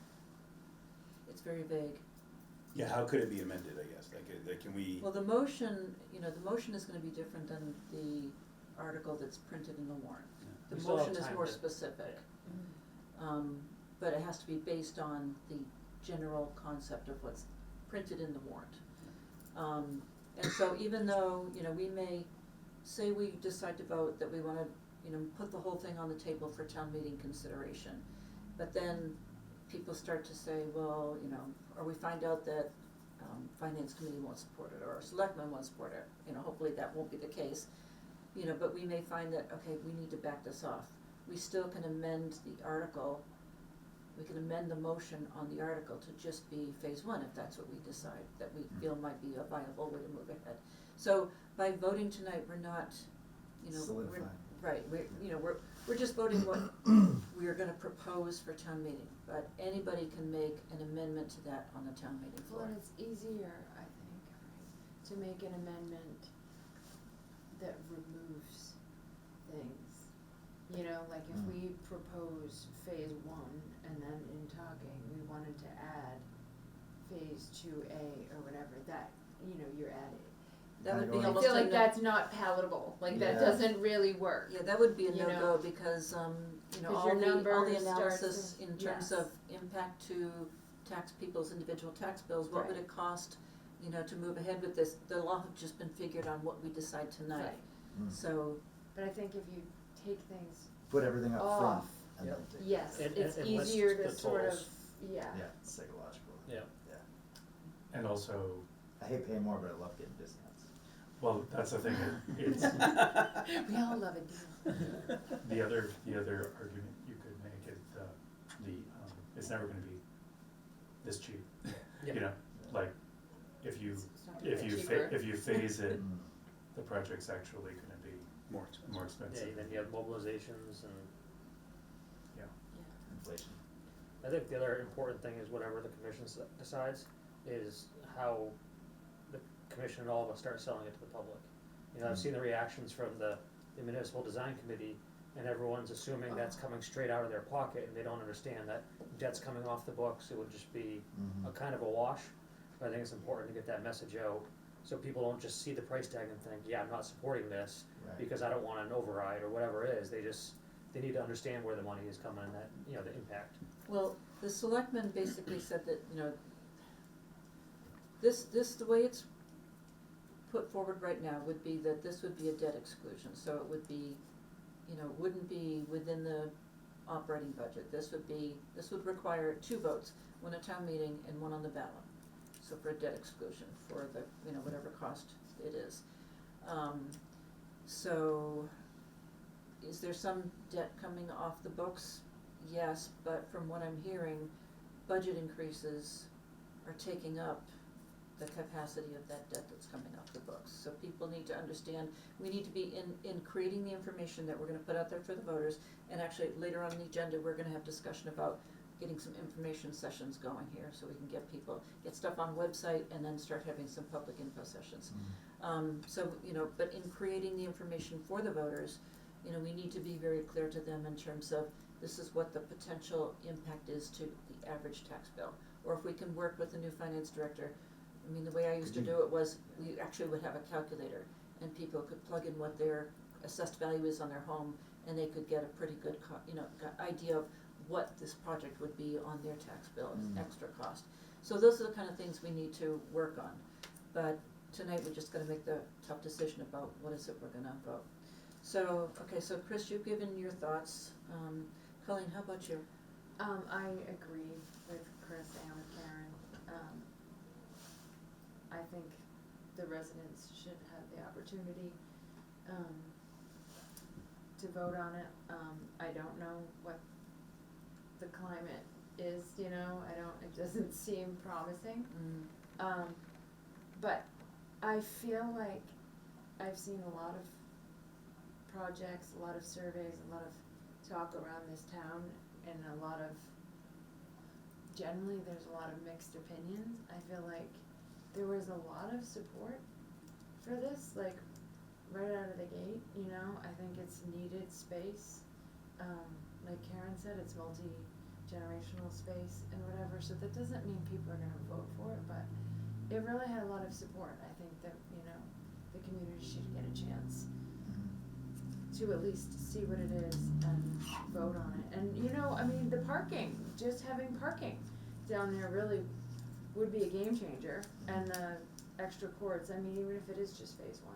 it's very vague. Yeah, how could it be amended, I guess? Like can we? Well, the motion, you know, the motion is gonna be different than the article that's printed in the warrant. The We still have motion is time more to- specific, Mm-hmm. but it has to be based on the general concept of what's printed in the warrant. And so even though, you know, we may, say we decide to vote that we wanna, you know, put the whole thing on the table for town meeting consideration, but then people start to say, well, you know, or we find out that, finance committee won't support it, or selectmen won't support it, you know, hopefully that won't be the case. You know, but we may find that, okay, we need to back this off. We still can amend the article, we can amend the motion on the article to just be phase 1 if that's what we decide, that we feel might be a viable way to move ahead. So by voting tonight, we're not, you know, Solidifying. right, we're just voting what we are gonna propose for town meeting, but anybody can make an amendment to that on the town meeting Well, floor. and it's easier, I think, right, to make an amendment that removes things. You know, like if we propose phase 1 and then in talking, we wanted to add phase 2A or whatever, that, you know, you're adding. That would be Kinda I almost feel a like that's not palatable, like that Yeah. doesn't really work. Yeah, that would be a You no-go know? because, you know, 'Cause all your the number starts analysis in- in terms yes. of impact to people's individual tax bills, what would Right. it cost, you know, to move ahead with this? They'll all have just been figured on what we decide tonight. Right. Mm. So, But I think if you take things Put everything up front off, and Yep. then take. yes, And- it's and list easier to the sort of, totals. yeah. Yeah, it's psychological. Yeah. Yeah. And also, I hate paying more, but I love getting discounts. well, that's the thing, it's, We all love a deal. the other argument you could make is it's never gonna be this cheap. Yeah. You know, like, if you, It's not gonna get cheaper. if you phase it, Mm. the project's actually gonna be More expensive. more Yeah, expensive. then you have mobilizations and Yeah. Inflation. I think the other important thing is whatever the commission decides is how the commission and all of us start selling it to the public. You know, I've seen the reactions from the municipal design committee, and everyone's assuming that's coming straight out of their pocket, and they don't understand that debt's coming off the books, it would just be a Mhm. kind of a wash. But I think it's important to get that message out, so people don't just see the price tag and think, yeah, I'm not supporting this, Right. because I don't want an override or whatever it is, they need to understand where the money is coming and that, you know, the impact. well, the selectmen basically said that, you know, this, the way it's put forward right now would be that this would be a debt exclusion, so it would be, you know, wouldn't be within the operating budget. This would require 2 votes, one at town meeting and one on the ballot. So for a debt exclusion for the, you know, whatever cost it is. So is there some debt coming off the books? Yes, but from what I'm hearing, budget increases are taking up the capacity of that debt that's coming off the books. So people need to understand, we need to be in creating the information that we're gonna put out there for the voters, and actually later on in the agenda, we're gonna have discussion about getting some information sessions going here, so we can get stuff on website and then start having some public info sessions. So, but in creating the information for the voters, we need to be very clear to them in terms of, this is what the potential impact is to the average tax bill. Or if we can work with the new finance director, the way I used to do it was, we actually would have a calculator, and people could plug in what their assessed value is on their home, and they could get a pretty good idea of what this project would be on their tax bill, extra cost. So those are the kind of things we need to work on. But tonight, we're just gonna make the tough decision about what is it we're gonna vote. So, okay, so Chris, you've given your thoughts. Colleen, how about you? I agree with Chris and with Karen. I think the residents should have the opportunity, to vote on it. I don't know what the climate is, it doesn't seem promising. But I feel like I've seen a lot of projects, a lot of surveys, a lot of talk around this town, and generally there's a lot of mixed opinions. I feel like there was a lot of support for this, like right out of the gate, I think it's needed space. Like Karen said, it's multi-generational space and whatever, so that doesn't mean people are gonna vote for it, but it really had a lot of support. I think that, the community should get a chance to at least see what it is and vote on it. And the parking, just having parking down there really would be a game changer, and the extra courts, even if it is just phase one.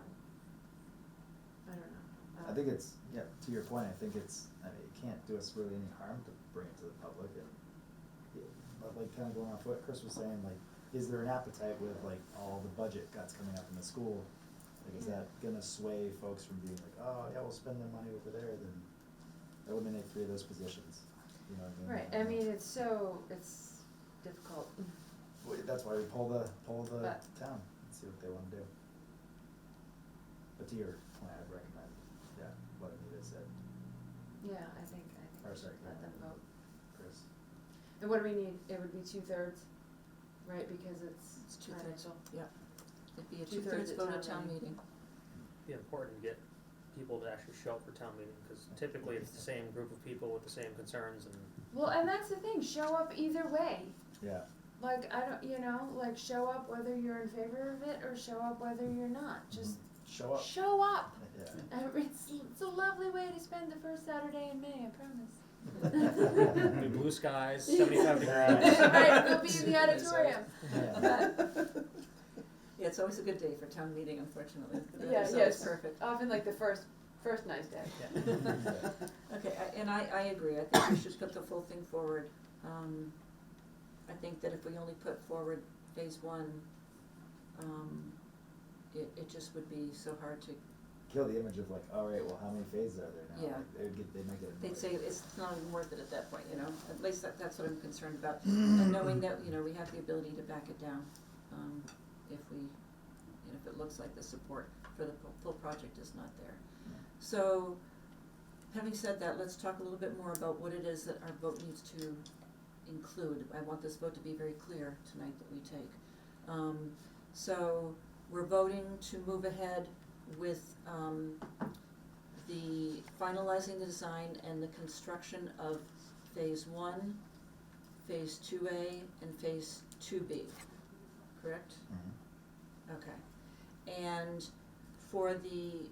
I don't know. I think it's, to your point, I think it's, it can't do us really any harm to bring it to the public, but like kind of going off what Chris was saying, like, is there an appetite with like all the budget cuts coming up in the school? Like, is that gonna sway folks from being like, oh yeah, we'll spend their money over there, then eliminate 3 of those positions, you know what I mean? Right, it's difficult. Well, that's why we pull the town and see what they wanna do. But to your point, I'd recommend, what Anita said, Yeah, I think Or sorry, let them vote. Chris. And what do we need? It would be 2/3, right, because it's It's 2/3, financial. yeah. It'd be a 2/3 2/3 at vote town at town meeting. meeting. Be important to get people to actually show up for town meeting, because typically it's the same group of people with the same concerns and. Well, and that's the thing, show up either way. Yeah. Like, I don't, show up whether you're in favor of it or show up whether you're not, just Show up. show up. Yeah. It's a lovely way to spend the first Saturday in May, I promise. Be blue skies, 75 degrees. Right, we'll be in the auditorium. Yeah. Yeah, it's always a good day for town meeting, unfortunately. Yeah, It's always yes. perfect. Often like the first nice day. Okay, and I agree, I think we should put the full thing forward. I think that if we only put forward phase one, it just would be so hard to, Kill the image of like, all right, well, how many phases are there now? Yeah. Like, they might get annoyed. they'd say it's not even worth it at that point, at least that's what I'm concerned about. And knowing that, we have the ability to back it down, if it looks like the support for the full project is not there. Yeah. So, having said that, let's talk a little bit more about what it is that our vote needs to include. I want this vote to be very clear tonight that we take. So, we're voting to move ahead with the finalizing the design and the construction of phase one, phase 2A, and phase 2B, correct? Mhm. Okay. And for the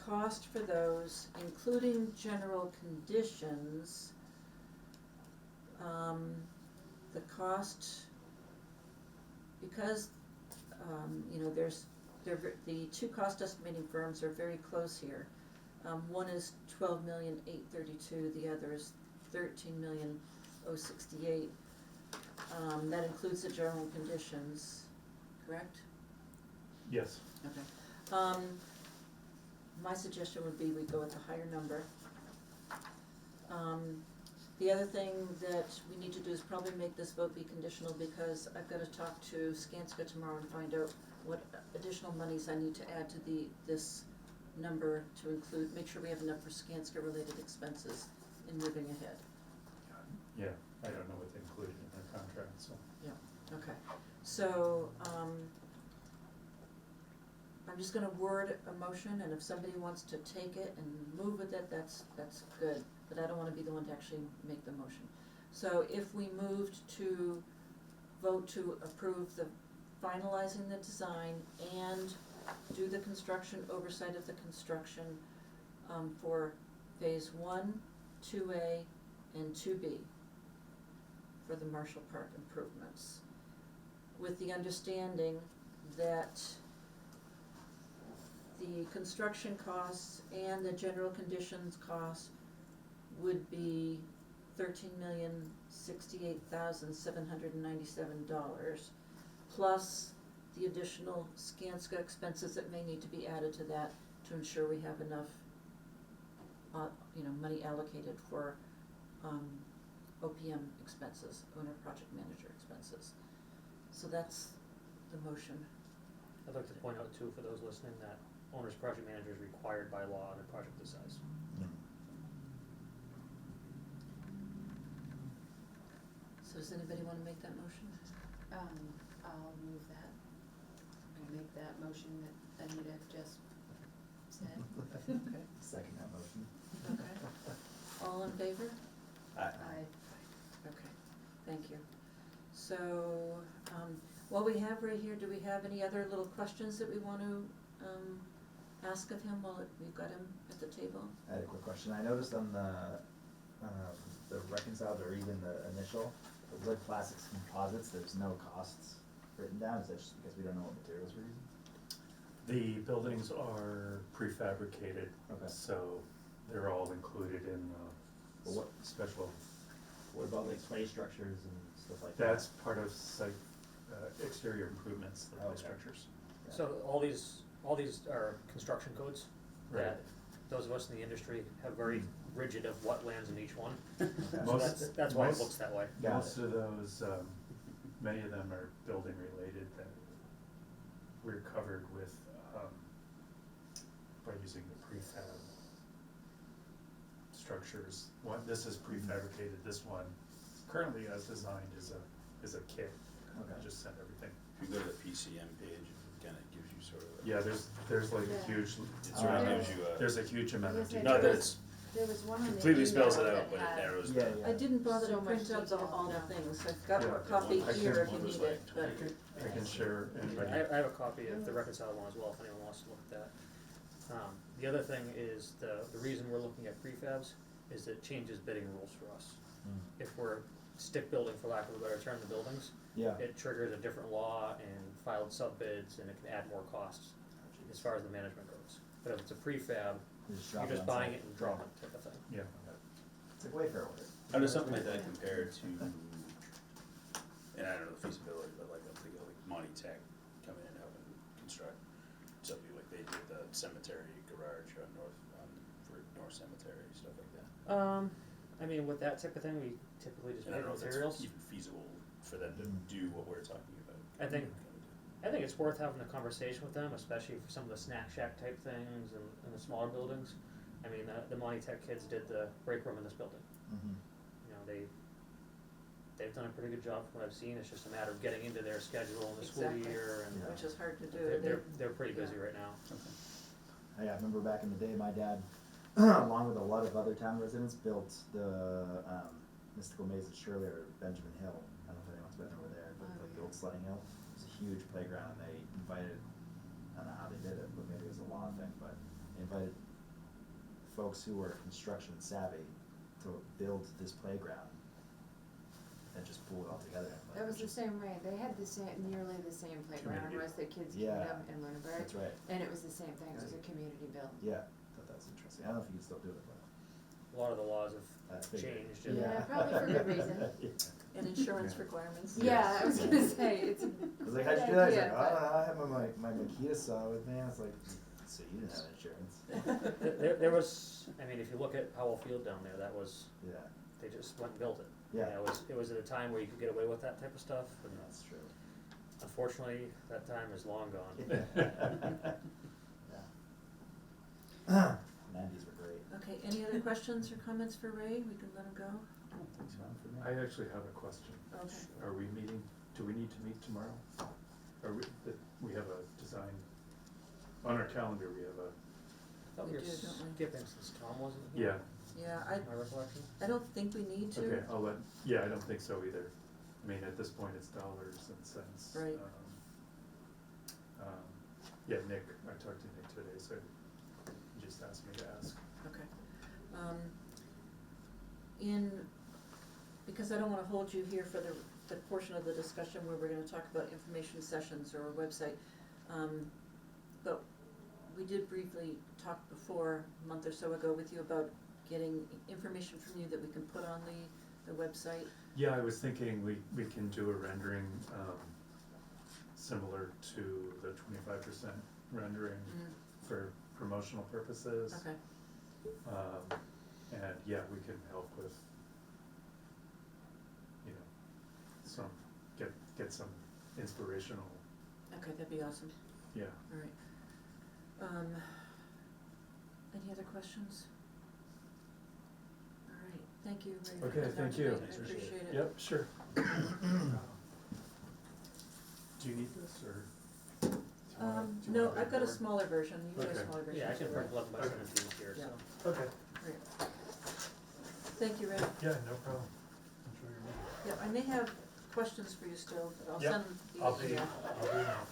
cost for those, including general conditions, the cost, because, the 2 cost estimating firms are very close here. One is 12,832,000, the other is 13,068,000. That includes the general conditions, correct? Yes. Okay. My suggestion would be we go with a higher number. The other thing that we need to do is probably make this vote be conditional, because I've gotta talk to Skanska tomorrow and find out what additional monies I need to add to this number to include, make sure we have enough for Skanska related expenses in moving ahead. Yeah, I don't know what they included in their contract, so. Okay, so, I'm just gonna word a motion, and if somebody wants to take it and move with it, that's good, but I don't wanna be the one to actually make the motion. So if we moved to vote to approve the finalizing the design and do the construction, oversight of the construction, for phase 1, 2A, and 2B for the Marshall Park improvements, with the understanding that the construction costs and the general conditions costs would be $13,068,797, plus the additional Skanska expenses that may need to be added to that to ensure we have enough, money allocated for, OPM expenses, owner project manager expenses. So that's the motion. I'd like to point out too, for those listening, that owner's project manager is required by law on a project this size. So does anybody wanna make that motion? I'll move that. I'll make that motion that Anita just said. Okay. Second that motion. Okay. All in favor? Aye. Okay, thank you. So, what we have right here, do we have any other little questions that we want to, ask of him while we've got him at the table? I had a quick question. I noticed on the reconciled or even the initial, the wood plastics composites, there's no costs written down. Is that just because we don't know what materials we're using? The buildings are prefabricated, Okay. so they're all included in Well, what- special. What about like play structures and stuff like that? That's part of site, exterior improvements, the play Okay. structures. Yeah. So all these are construction codes that those of us in the industry have very rigid of what lands in each one. Okay. So that's why it looks that way. Got Most it. of those, many of them are building related that we're covered with, by using the prefab structures. This is prefabricated, this one currently as designed is a kit. Okay. I just sent everything. If you go to the PCM page, it kinda gives you sort of a. Yeah, there's like a Yeah. huge, It sort of gives you a. there's a huge amount of Yes, I detail. Not that it's There was one on the completely spells it email out, but that it had- narrows Yeah, the. yeah. I didn't bother to So much print out detail, all the no. things, I've got Yeah. a copy I here can- if you one was need it, like but. 20. I can share anybody. I have a copy of the reconciled one as well, if anyone wants to look at that. The other thing is, the reason we're looking at prefabs is it changes bidding rules for us. Mm. If we're stick building, for lack of a better term, the buildings, Yeah. it triggers a different law and filed sub bids, and it can add more costs as far as the management goes. But if it's a prefab, You just you're drop it just on buying site. it and dropping it type of thing. Yeah. It's like Wayfair order. How does something like that compare to, and I don't know the feasibility, but like I'm thinking like Monty Tech come in and helping construct something like they did the cemetery garage on for North Cemetery, stuff like that. I mean, with that type of thing, we typically just And I buy don't know if materials. it's even feasible for them to do what we're talking about. I think it's worth having a conversation with them, especially for some of the snack shack type things and the smaller buildings. I mean, the Monty Tech kids did the break room in this building. Mm-hmm. You know, they've done a pretty good job from what I've seen. It's just a matter of getting into their schedule in the school Exactly. year, and Yeah. Which is hard to do. they're pretty busy right now. Yeah, I remember back in the day, my dad, along with a lot of other town residents, built the Mystical Maze at Shirley or Benjamin Hill. I don't know if anyone's been over there, but Oh, like the yeah. old sledding hill. It was a huge playground, and they invited, I don't know how they did it, but maybe it was a law thing, but they invited folks who were construction savvy to build this playground and just pull it all together. Like, That was the just- same way, they had nearly the same playground Community. as the kids' Yeah. kingdom in Lunenburg. That's right. And it was the same thing, it was a community build. Yeah, thought that was interesting. I don't know if you can still do it, but A lot of the laws I have figured. changed. And Yeah, probably for good reason. Yeah. And insurance Yeah. requirements. Yeah, I was gonna say, it's a I was like, good how'd you do that? He's idea, like, but- I have my Makita saw with me. I was like, so you didn't have insurance? there was, I mean, if you look at Powell Field down there, that was, Yeah. they just went and built it. Yeah. You know, it was at a time where you could get away with that type of stuff, and That's true. unfortunately, that time is long gone. Yeah. Nineties were great. Okay, any other questions or comments for Ray? We can let him go? I don't think so, not for me. I actually have a question. Okay. Are we meeting, do we need to meet tomorrow? We have a design, on our calendar, we have a, Thought We we were do, don't we? skipping since Tom wasn't yeah, here. Yeah, My recollection. I don't think we need to. okay, I don't think so either. I mean, at this point, it's dollars and cents. Right. Yeah, Nick, I talked to Nick today, so he just asked me to ask. Okay. Because I don't wanna hold you here for the portion of the discussion where we're gonna talk about information sessions or a website. But we did briefly talk before, a month or so ago, with you about getting information from you that we can put on the website. Yeah, I was thinking we can do a rendering, similar to the 25% rendering for promotional purposes. Okay, And yeah, we can help with, you know, get some inspirational, okay, that'd be awesome, yeah. all right. Any other questions? All right, thank you, Ray, for Okay, coming down thank you. tonight. Thanks, I appreciate it. appreciate it. Yep, sure. Do you need this, or? do you wanna- do you No, wanna I've got a board? smaller version, you got a Okay. smaller version. Yeah, I can too, print right? one by 17 here, Yeah. so. Okay, Great. Thank you, Ray. yeah, no problem. Enjoy your meeting. Yeah, I may have questions for you still, but I'll Yep, send the I'll be email. now.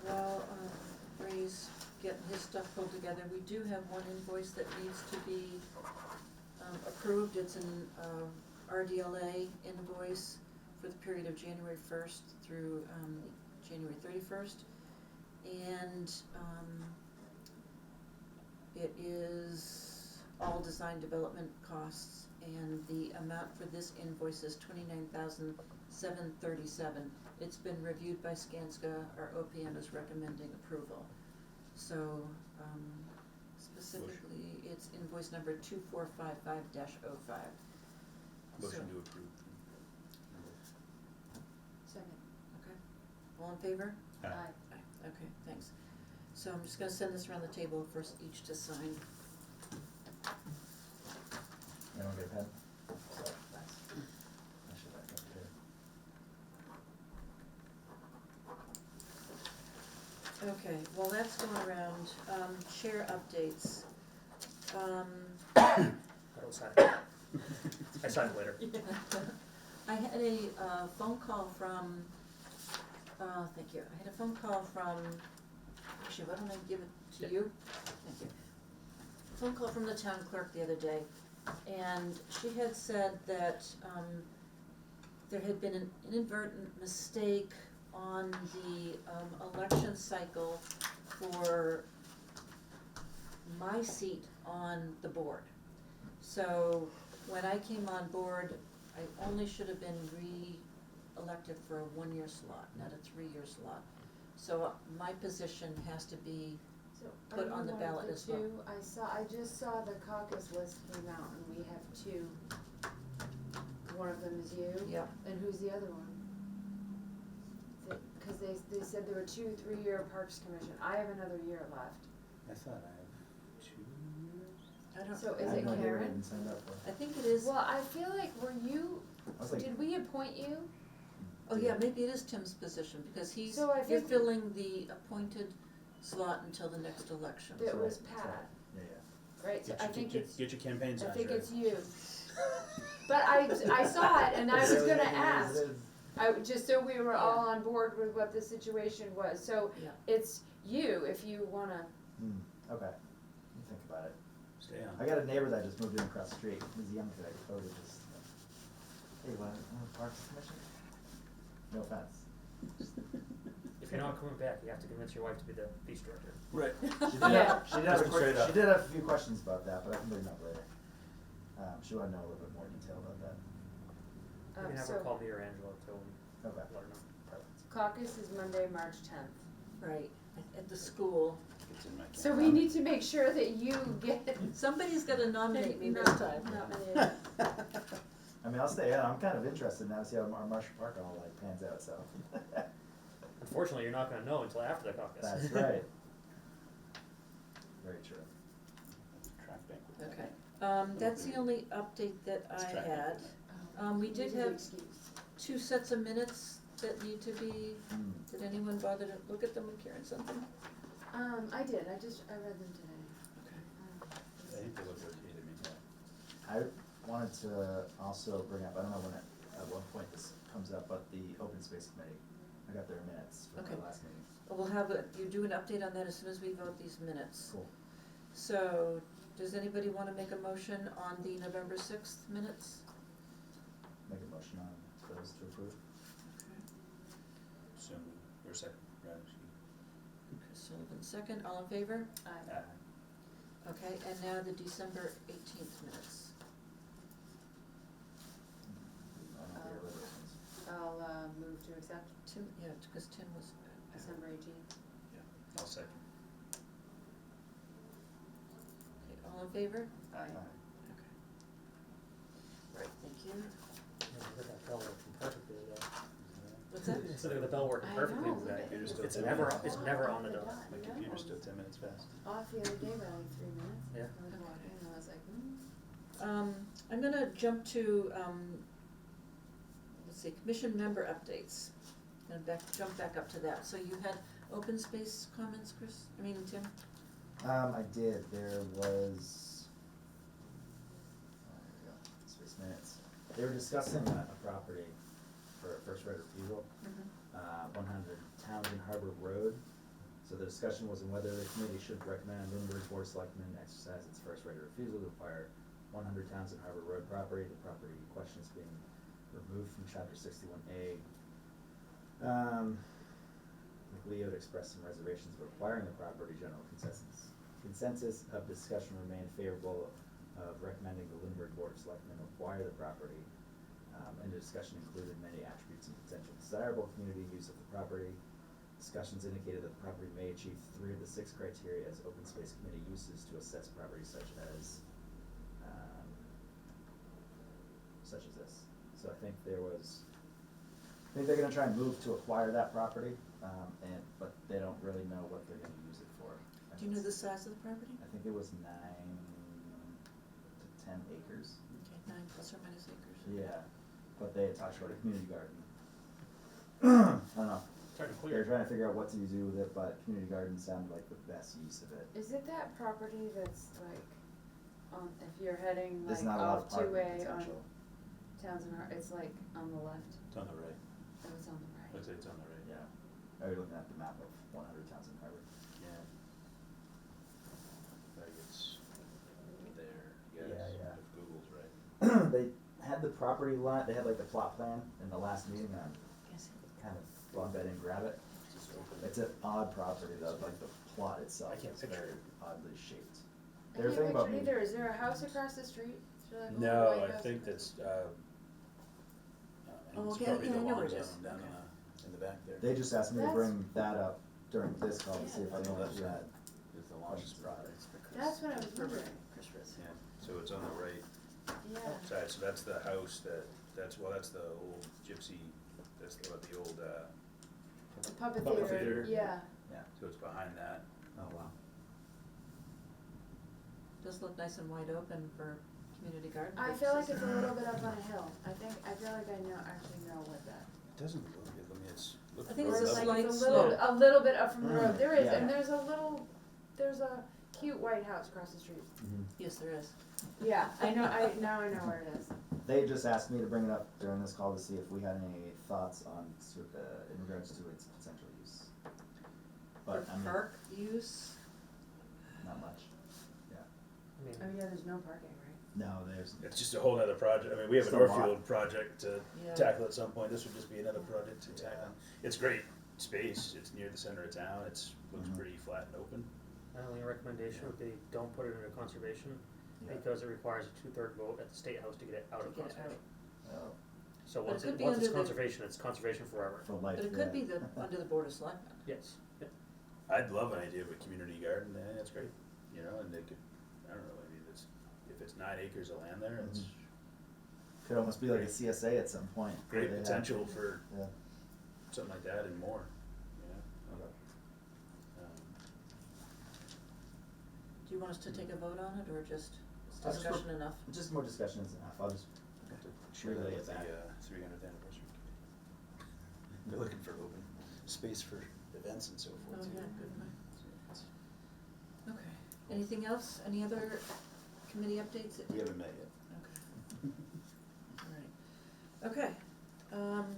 While Ray's getting his stuff pulled together, we do have one invoice that needs to be approved. It's an RDLA invoice for the period of January 1st through January 31st. And it is all design development costs, and the amount for this invoice is $29,737. It's been reviewed by Skanska, our OPM is recommending approval. So, specifically, it's invoice number 2455-05. Motion to approve. Second. Okay, all in favor? Aye. Aye. Okay, thanks. So I'm just gonna send this around the table for us each to sign. Anyone get a pen? So, thanks. I should have that too. Okay, while that's going around, chair updates. I don't sign it. I sign it later. I had a phone call from, thank you, I had a phone call from, actually, why don't I give it to you? Thank you. A phone call from the town clerk the other day, and she had said that, there had been an inadvertent mistake on the, election cycle for my seat on the board. So, when I came on board, I only should have been re-elected for a 1-year slot, not a 3-year slot. So my position has to be, So Put on the ballot as well. I just saw the caucus list came out and we have two. One of them is you. yeah, And who's the other one? Cause they said there were 2 3-year Parks Commission. I have another year left. I thought I have 2 years. I don't. So I is had it no idea what I Karen? even signed up for. I think it is, Well, I feel like I was like, did we appoint you? oh yeah, maybe it is Tim's position, because he's, So I you're think- filling the appointed slot until the next election. That was that's right. Pat, Yeah, right? So I think it's, Get your campaign I signs think ready. it's you. But I saw it and I was Really, gonna it is, ask. it is. Just so we were all on board with what the situation was, so Yeah. it's you if you wanna, Okay, let me think about it. Stay on. I got a neighbor that just moved in across the street, he's a young kid, I totally just, hey, want Parks Commission? No offense. If you're not coming back, you have to convince your wife to be the beach director. Right. She did Yeah. have, she did have a Just straight quick, up. a few questions about that, but I can bring them up later. She wanted to know a little bit more detail about that. You can have her So call me or Angela too, and Okay. let her know. Perfect. caucus is Monday, March 10th. Right, at the school. It's in my So calendar. we need to make sure that you get Somebody's gotta nominate me this time. nominated. I mean, I'll stay in, I'm kind of interested now to see how our Marshall Park all like pans out, so. Unfortunately, you're not gonna know until after the caucus. That's right. Very true. Track banquet. Okay, that's the only update that It's I track had. banquet. We did Use an have excuse. 2 sets of minutes that need to be, did anyone bother to look at them and Karen sent them? I did, I read them today. Okay. I think they look okay to me. I wanted to also bring up, I don't know when at what point this comes up, but the open space committee, I got their minutes from Okay. the last meeting. We'll have you do an update on that as soon as we vote these minutes. Cool. So, does anybody wanna make a motion on the November 6th minutes? Make a motion on those to approve. Soon, or second, rather, excuse Chris Sullivan, second, all in favor? me. Okay, and now the December 18th minutes. I don't know if you're those ones. I'll move to accept Tim, yeah, because Tim was, December 18th. Yeah, I'll second. okay, all in favor? Aye. Okay. Right, thank you. Yeah, look at that bell working perfectly today. What's that? So look at the bell working I perfectly know, today. look at You're just It's still never, 10 minutes. it's never on the dot. My computer's still 10 minutes fast. Off the other day by like 3 minutes. Yeah. I was watching and I was like, I'm gonna jump to, let's see, commission member updates. And jump back up to that. So you had open space comments, Chris? I mean, Tim? I did, there was, there we go, space minutes. They were discussing a property for a first right of refusal, 100 Townsend Harbor Road. So the discussion was on whether the committee should recommend Lunenburg Board of Selectmen exercise its first right of refusal to acquire 100 Townsend Harbor Road property. The property in question is being removed from chapter 61A. Leo had expressed some reservations of acquiring the property. General consensus of discussion remained favorable of recommending the Lunenburg Board of Selectmen acquire the property. And the discussion included many attributes and potential desirable community use of the property. Discussions indicated that the property may achieve 3 of the 6 criteria as open space committee uses to assess properties such as this. So I think they're gonna try and move to acquire that property, but they don't really know what they're gonna use it for. I Do you know think the size of the property? I think it was 9 to 10 acres. Okay, 9 plus or minus acres. Yeah, but they had talked about a community garden. I don't know, Starting to they were clear. trying to figure out what to do with it, but community garden sounded like the best use of it. is it that property that's like, if you're heading There's like not a lot off of parking 2A on potential. Townsend Harbor, it's like on the left, It's on the right. oh, it's on the right. Looks like it's on the right. Yeah, are you looking at the map of 100 Townsend Harbor? Yeah. Like it's there, Yeah, yes, yeah. if Google's right. They had the property line, they had like the plot plan in the last meeting, and Yes. kind of bummed I didn't grab it. Just open. It's an odd property though, like the plot itself I can't is picture very it. oddly shaped. I They were can't thinking about picture maybe. either, is there a house across the street? Is there like a little No, white I house think across that's, Oh, it's okay, probably yeah, the I know lawn where it zone is. down Okay. in the back there. They just asked me to That's- bring that up during this call to see if On the anyone left had. side is the lawn questions about spot. it. That's what I was wondering. Chris Ritz. Yeah, so it's on the right Yeah, side, so that's the house that's the old gypsy, that's the old, the puppet Puppet theater, theater. yeah. Yeah, so it's behind that. oh wow. Does look nice and wide open for community garden. I feel like purposes. it's a little bit up on a hill, I feel like I actually know what that. It doesn't look, I mean, it's, looks I think Or it's a like slight it's slope. a little bit up from the road, there is, Yeah. and there's a cute white house across the street. Yes, there is. Yeah, now I know where it is. They just asked me to bring it up during this call to see if we had any thoughts on, in regards to its potential use. But, I For mean, park use, not much, yeah. I mean, Oh yeah, there's no parking, right? No, there's, It's just a whole nother project, I mean, we have a It's a lot. Northfield project to Yeah. tackle at some point, this would just be another project to tackle. It's great space, it's near the center of town, looks Mhm. pretty flat and open. my only recommendation would be don't put it into conservation Yeah. because it requires a 2/3 vote at the state house to get it out To of get it conservation. oh, So But it once could be once it's under the- conservation, it's conservation forever. For life, But it yeah. could be under the Board of Selectmen. Yes, yeah. I'd love an idea of a community garden, that's great, you know, and they could, I don't know, maybe if it's 9 acres of land there, it's Could almost be like a CSA at some point. where great they have- potential for Yeah. something like that and more, you know? Okay. Do you want us to take a vote on it, or just is I just discussion enough? Just more discussion is enough, I'll just, Share that Relay with it the back. 300th anniversary committee. They're looking for open space for events and so forth Oh, too. yeah, good point. Okay, anything else, any other committee updates? We haven't met yet. Okay, alright, okay,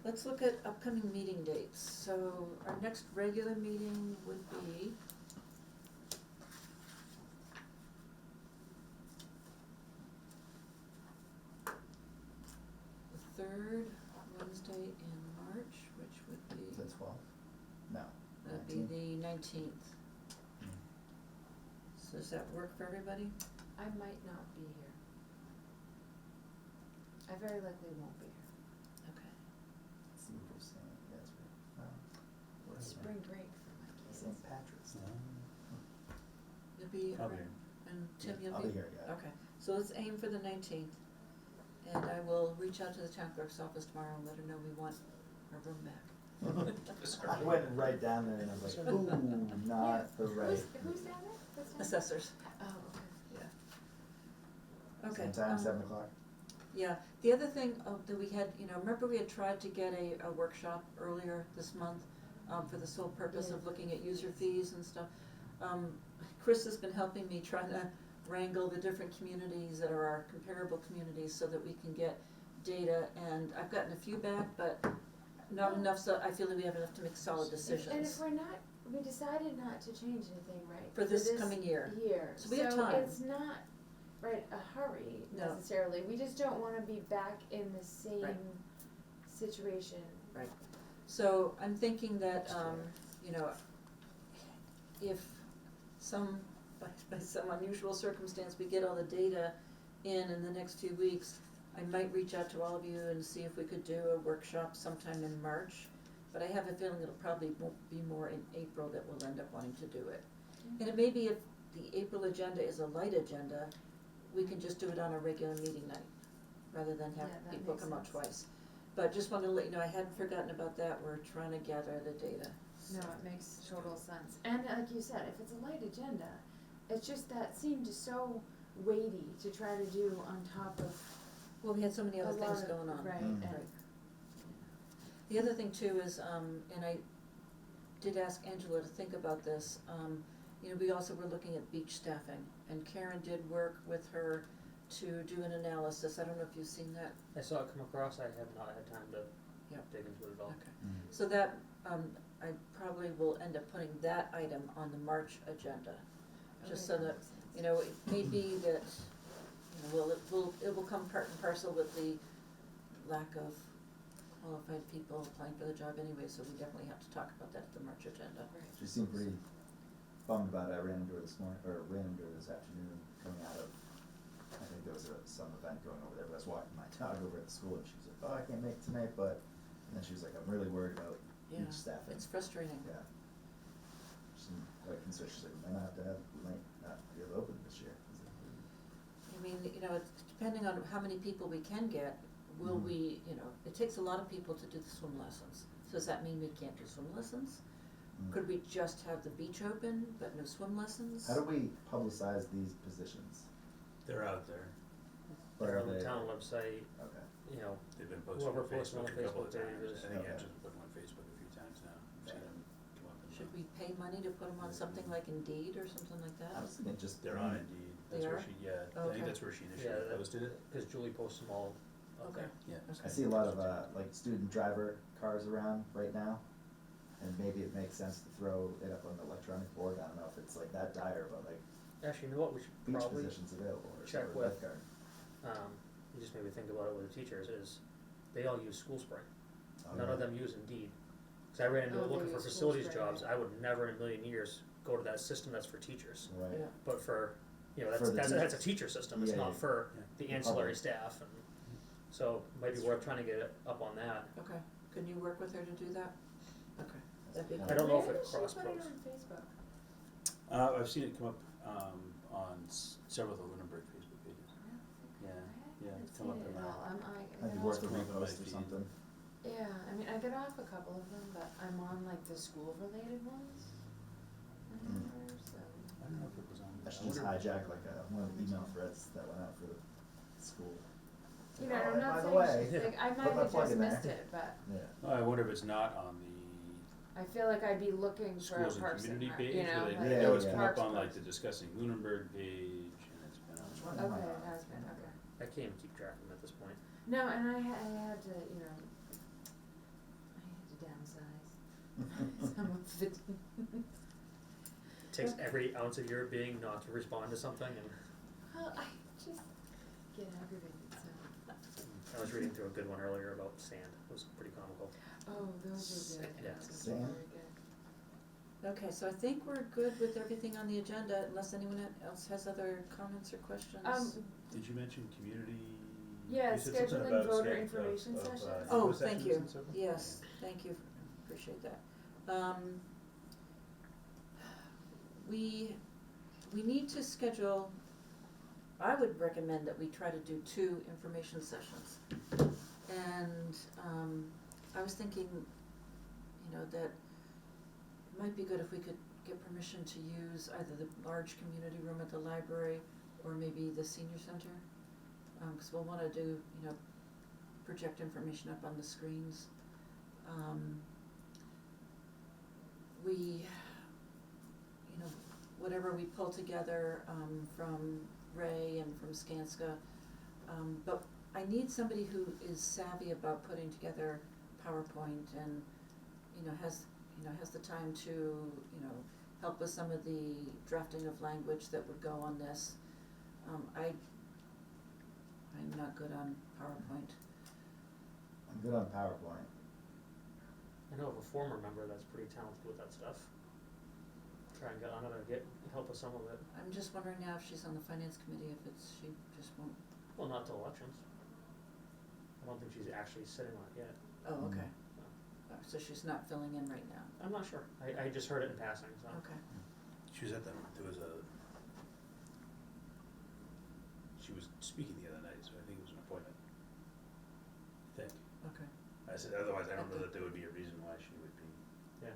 let's look at upcoming meeting dates. So our next regular meeting would be the third Wednesday in March, which would be, is it 12? No. that'd be the 19th. So does that work for everybody? I might not be here. I very likely won't be here. Okay. Let's see what we're saying, yeah, that's right. What It's is that? spring break for my kids. St. Patrick's Day. You'll be I'll be around, here. and Tim, you'll I'll be here, yeah. Okay, so let's aim for the 19th, and I will reach out to the town clerk's office tomorrow and let her know we want our room back. I went right down there and I was like, ooh, not the right. Who's down there? What's down there? Assessors, Oh, okay. yeah. Okay. Same time, 7 o'clock? Yeah, the other thing that we had, remember we had tried to get a workshop earlier this month, for the sole purpose of Yeah. looking at user fees and stuff. Chris has been helping me trying to wrangle the different communities that are our comparable communities so that we can get data, and I've gotten a few back, but not enough, so I feel that we have enough to make solid decisions. And if we're not, we decided not to change anything, right? For this coming year. So we have time. it's not, right, a hurry No. necessarily, we just don't wanna be back in the same Right. situation. Right, so I'm thinking that, if by some unusual circumstance, we get all the data in the next few weeks, I might reach out to all of you and see if we could do a workshop sometime in March, but I have a feeling it'll probably won't be more in April that we'll end up wanting to do it. And it may be if the April agenda is a light agenda, we can just do it on a regular meeting night, rather than have Yeah, that people makes come out sense. twice. But just wanted to let you know, I hadn't forgotten about that, we're trying to gather the data. No, it makes total sense, and like you said, if it's a light agenda, it's just that seemed so weighty to try to do on top of Well, we had so many a other lot things of, going on. right, Mm. and, Right. The other thing too is, and I did ask Angela to think about this, we also were looking at beach staffing, and Karen did work with her to do an analysis, I don't know if you've seen that. I saw it come across, I have not had time to Yep. dig into it at all. Okay. So that, I probably will end up putting that item on the March agenda, just so okay, that, makes sense. it may be that, it will come part and parcel with the lack of qualified people applying for the job anyway, so we definitely have to talk about that at the March agenda. Right. She seemed pretty bummed about it, I ran into her this morning, or ran into her this afternoon, coming out of, I think there was some event going over there, but I was walking my dog over at the school, and she was like, oh, I can't make it tonight, but, and then she was like, I'm really worried about Yeah, beach staffing. it's frustrating. Yeah. She seemed quite concerned, she's like, we might not be able to open this year. I was like, I mean, it's depending on how many people we can get, will Mhm. we, it takes a lot of people to do the swim lessons. So does that mean we can't do swim lessons? Mm. Could we just have the beach open, but no swim lessons? How do we publicize these positions? They're out there. Where are On the they? town website, Okay. They've been posted Whoever on posts them on Facebook a couple of Facebook times. pages. I think Okay. Angela's put them on Facebook a few times now. I've seen them come up and. Should we pay money to put them on something like Indeed or something like I that? was thinking just. They're on Indeed. That's They where are? she, yeah, I Okay. think that's where she initially Yeah, that- posted it. cause Julie posts them all up Okay. there. Yeah. Okay. I see a lot of like student driver cars around right now, and maybe it makes sense to throw it up on the electronic board. I don't know if it's like that dire, but like Actually, you know what, we should beach probably, positions available or check some with- lifeguard. you just made me think about it with the teachers, is they all use School Spring. Oh, None yeah. of them use Indeed. Cause I ran into Oh, it they looking for use School facilities Spring. jobs, I would never in a million years go to that system that's for teachers. Right. Yeah. But for, For that's the a teachers. teacher system, it's Yeah, not yeah. for Yeah. the The ancillary public. staff, and so might be worth trying to get it up on that. Okay, can you work with her to do that? Okay, that'd be I I good. don't know if Where it does she put it cross-posts. on Facebook? I've seen it come up, on several of the Lunenburg Facebook pages. Yeah, yeah, I it's haven't come up seen it in at my- all. Might be get worth off- a Come up in my repost or feed. something. Yeah, I mean, I get off a couple of them, but I'm on like the school-related ones. Anymore, so. I don't know if it was on. I should just hijack like one of the email threads that went out for the school. You know, Oh, I'm and not by the saying, way, like, I put might my have plug just in there. missed it, but Yeah. I wonder if it's not on the I feel like I'd be looking for a schools and Parks and community Rec, page, you know, or they, like I know it's Yeah, come yeah. up on like Parks the discussing Lunenburg page, and it's been Which on. one am I Okay, on? it has been, okay. I can't even keep track of them at this point. No, and I had to, you know, I had to downsize some of it. It takes every ounce of your being not to respond to something, and Well, I just get aggravated, so. I was reading through a good one earlier about sand. It was pretty comical. Oh, those are good. Yeah. Those are Sam? very good. Okay, so I think we're good with everything on the agenda, unless anyone else has other comments or questions. Did you mention community? Yeah, You said something scheduling about voter sched- information of, sessions. Oh, info thank sessions you, and so forth? yes, thank you, appreciate that. We need to schedule, I would recommend that we try to do 2 information sessions. And, I was thinking, you know, that it might be good if we could get permission to use either the large community room at the library or maybe the senior center. 'Cause we'll wanna do, you know, project information up on the screens. We, you know, whatever we pull together, from Ray and from Skanska, but I need somebody who is savvy about putting together PowerPoint and, has the time to, help with some of the drafting of language that would go on this. I'm not good on PowerPoint. I'm good on PowerPoint. I know of a former member that's pretty talented with that stuff. Try and get on it or get help with some of it. I'm just wondering now if she's on the finance committee, if she just won't, Well, not till elections. I don't think she's actually sitting on it yet. oh, okay. No. So she's not filling in right now, I'm not sure. I just heard it in passing, so. okay. She was at the, she was speaking the other night, so I think it was an appointment. I think. Okay. I said, otherwise I don't know that there would be a reason why she would be, Yeah.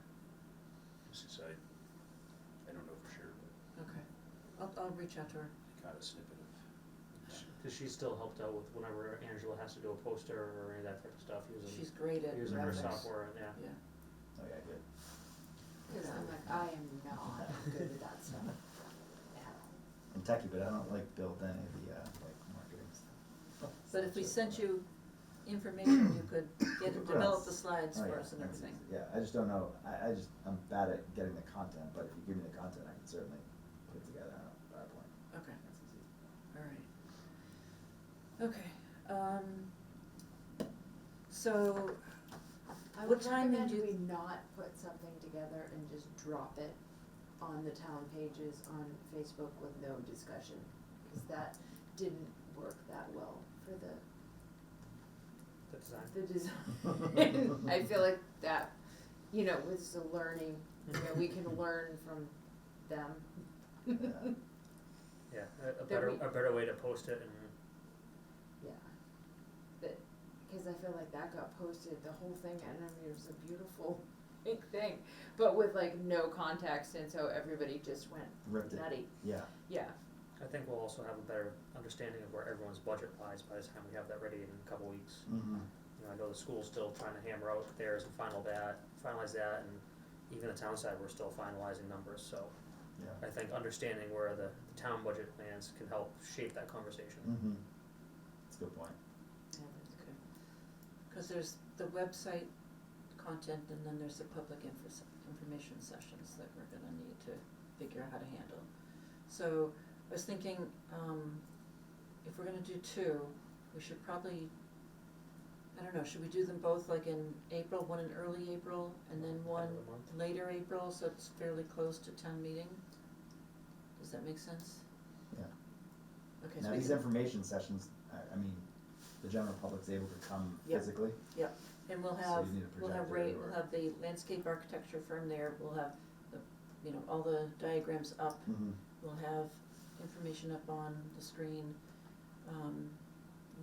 just, I don't know for sure, but Okay, I'll reach out to her. I got a snippet of. Cause she still helped out with whenever Angela has to do a poster or any of that type of stuff, She's great at using her graphics. software and yeah. Yeah, Oh, yeah, good. Cause I'm like, I am not good with that stuff at all. I'm techie, but I don't like build any of the, like marketing stuff. but if we sent you information, you could develop the slides Oh, for yeah, us and that's everything. easy. Yeah, I just don't know, I'm bad at getting the content, but if you give me the content, I can certainly put it together on a PowerPoint. Okay, That's easy. alright. Okay, so, I What would time recommend did you- we not put something together and just drop it on the town pages on Facebook with no discussion, cause that didn't work that well for The design. the design. I feel like that, with the learning, we can learn from them. Yeah. Yeah, a That better way to post it and Yeah, but, cause I feel like that got posted, the whole thing, and I mean, it was a beautiful big thing, but with like no context, and so everybody just went Ripped it. nutty, Yeah, yeah. I think we'll also have a better understanding of where everyone's budget lies by the time we have that ready in a couple weeks. I know the school's still trying to hammer out theirs and finalize that, and even the town side, we're still finalizing numbers, so yeah. I think understanding where the town budget lands can help shape that conversation. That's a good point. yeah, that's good. Cause there's the website content and then there's the public information sessions that we're gonna need to figure out how to handle. So, I was thinking, if we're gonna do 2, we should probably, I don't know, should we do them both like in April, one in early April, and then one End of the month. later April, so it's fairly close to town meeting? Does that make sense? Yeah. Okay, so Now, we these can, information sessions, I mean, the general public's able to come Yep. physically. And we'll So have, you need a we'll have projector we'll or- have the landscape architecture firm there, we'll have the, all the diagrams up, Mm-hmm. we'll have information up on the screen.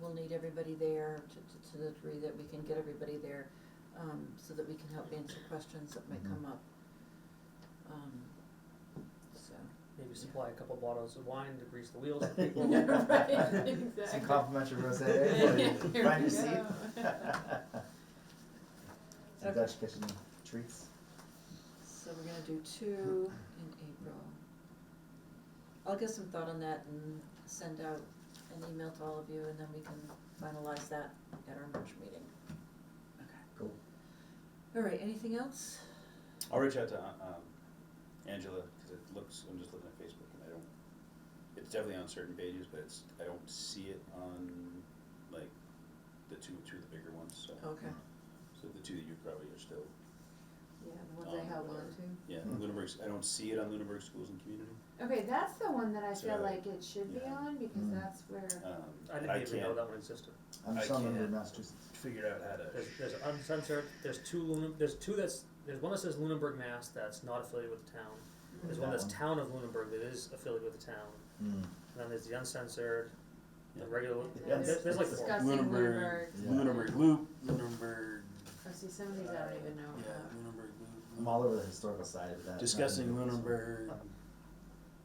We'll need everybody there to the degree that we can get everybody there, so that we can help answer questions that might Mhm. come up. So, Maybe supply a couple bottles of wine to grease the wheels for people. Right, exactly. Some complimentary rosé, Here find we your seat. go. Some Okay. Dutch kitchen treats. so we're gonna do 2 in April. I'll get some thought on that and send out an email to all of you, and then we can finalize that at our March meeting. Cool. All right, anything else? I'll reach out to, Angela, cause it looks, I'm just looking at Facebook and I don't, it's definitely on certain pages, but I don't see it on, like, the two of the bigger ones, so. Okay, So the two that you probably are still, Yeah, the ones I held on to. yeah, Hmm. Lunenburg's, I don't see it on Lunenburg Schools and Community. Okay, that's the one that I feel So, like it should be yeah. on, because Mm. that's where, I didn't even know that one existed. I'm I just on can't- Massachusetts. Figure out how to. There's uncensored, there's two there's one that says Lunenburg, Mass, that's not affiliated with the town. There's one That that's one. Town of Lunenburg that is affiliated with the town. Mm. And then there's the uncensored, the Yeah. regular, Yeah, there's like four. discussing Lunenburg. Yeah. Lunenburg Loop, Lunenburg, Oh, see, some of these I don't even know yeah, about. Lunenburg I'm Loop. all over the historical side of that. Discussing Nothing to do with this Lunenburg,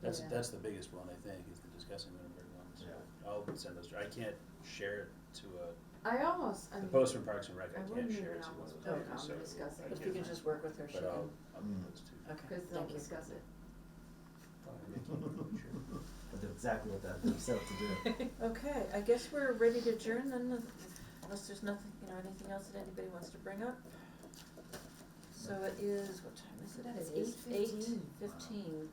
that's, Yeah. that's the biggest one, I think, is the Discussing Lunenburg one, so Yeah. I'll send those, I can't share it to I almost, I the mean, post from Parks and Rec, I I can't wouldn't share even it to one almost of put those. it on so to discuss it. I if you can can't. just work with her, she But can, I'll Mm. put those two. okay, cause they'll thank you. discuss it. But they're exactly what they're set up to do. Okay, I guess we're ready to adjourn then, unless there's nothing, anything else that anybody wants to bring up. So it is, what time is it? It's It is 8:15. 8:15.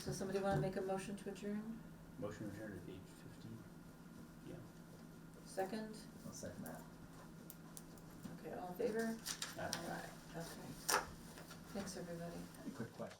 So somebody wanna make a motion to adjourn? Motion adjourned at 8:15. Yeah. Second? I'll second that. Okay, all in favor? Aye. Okay. Thanks, everybody. Quick question.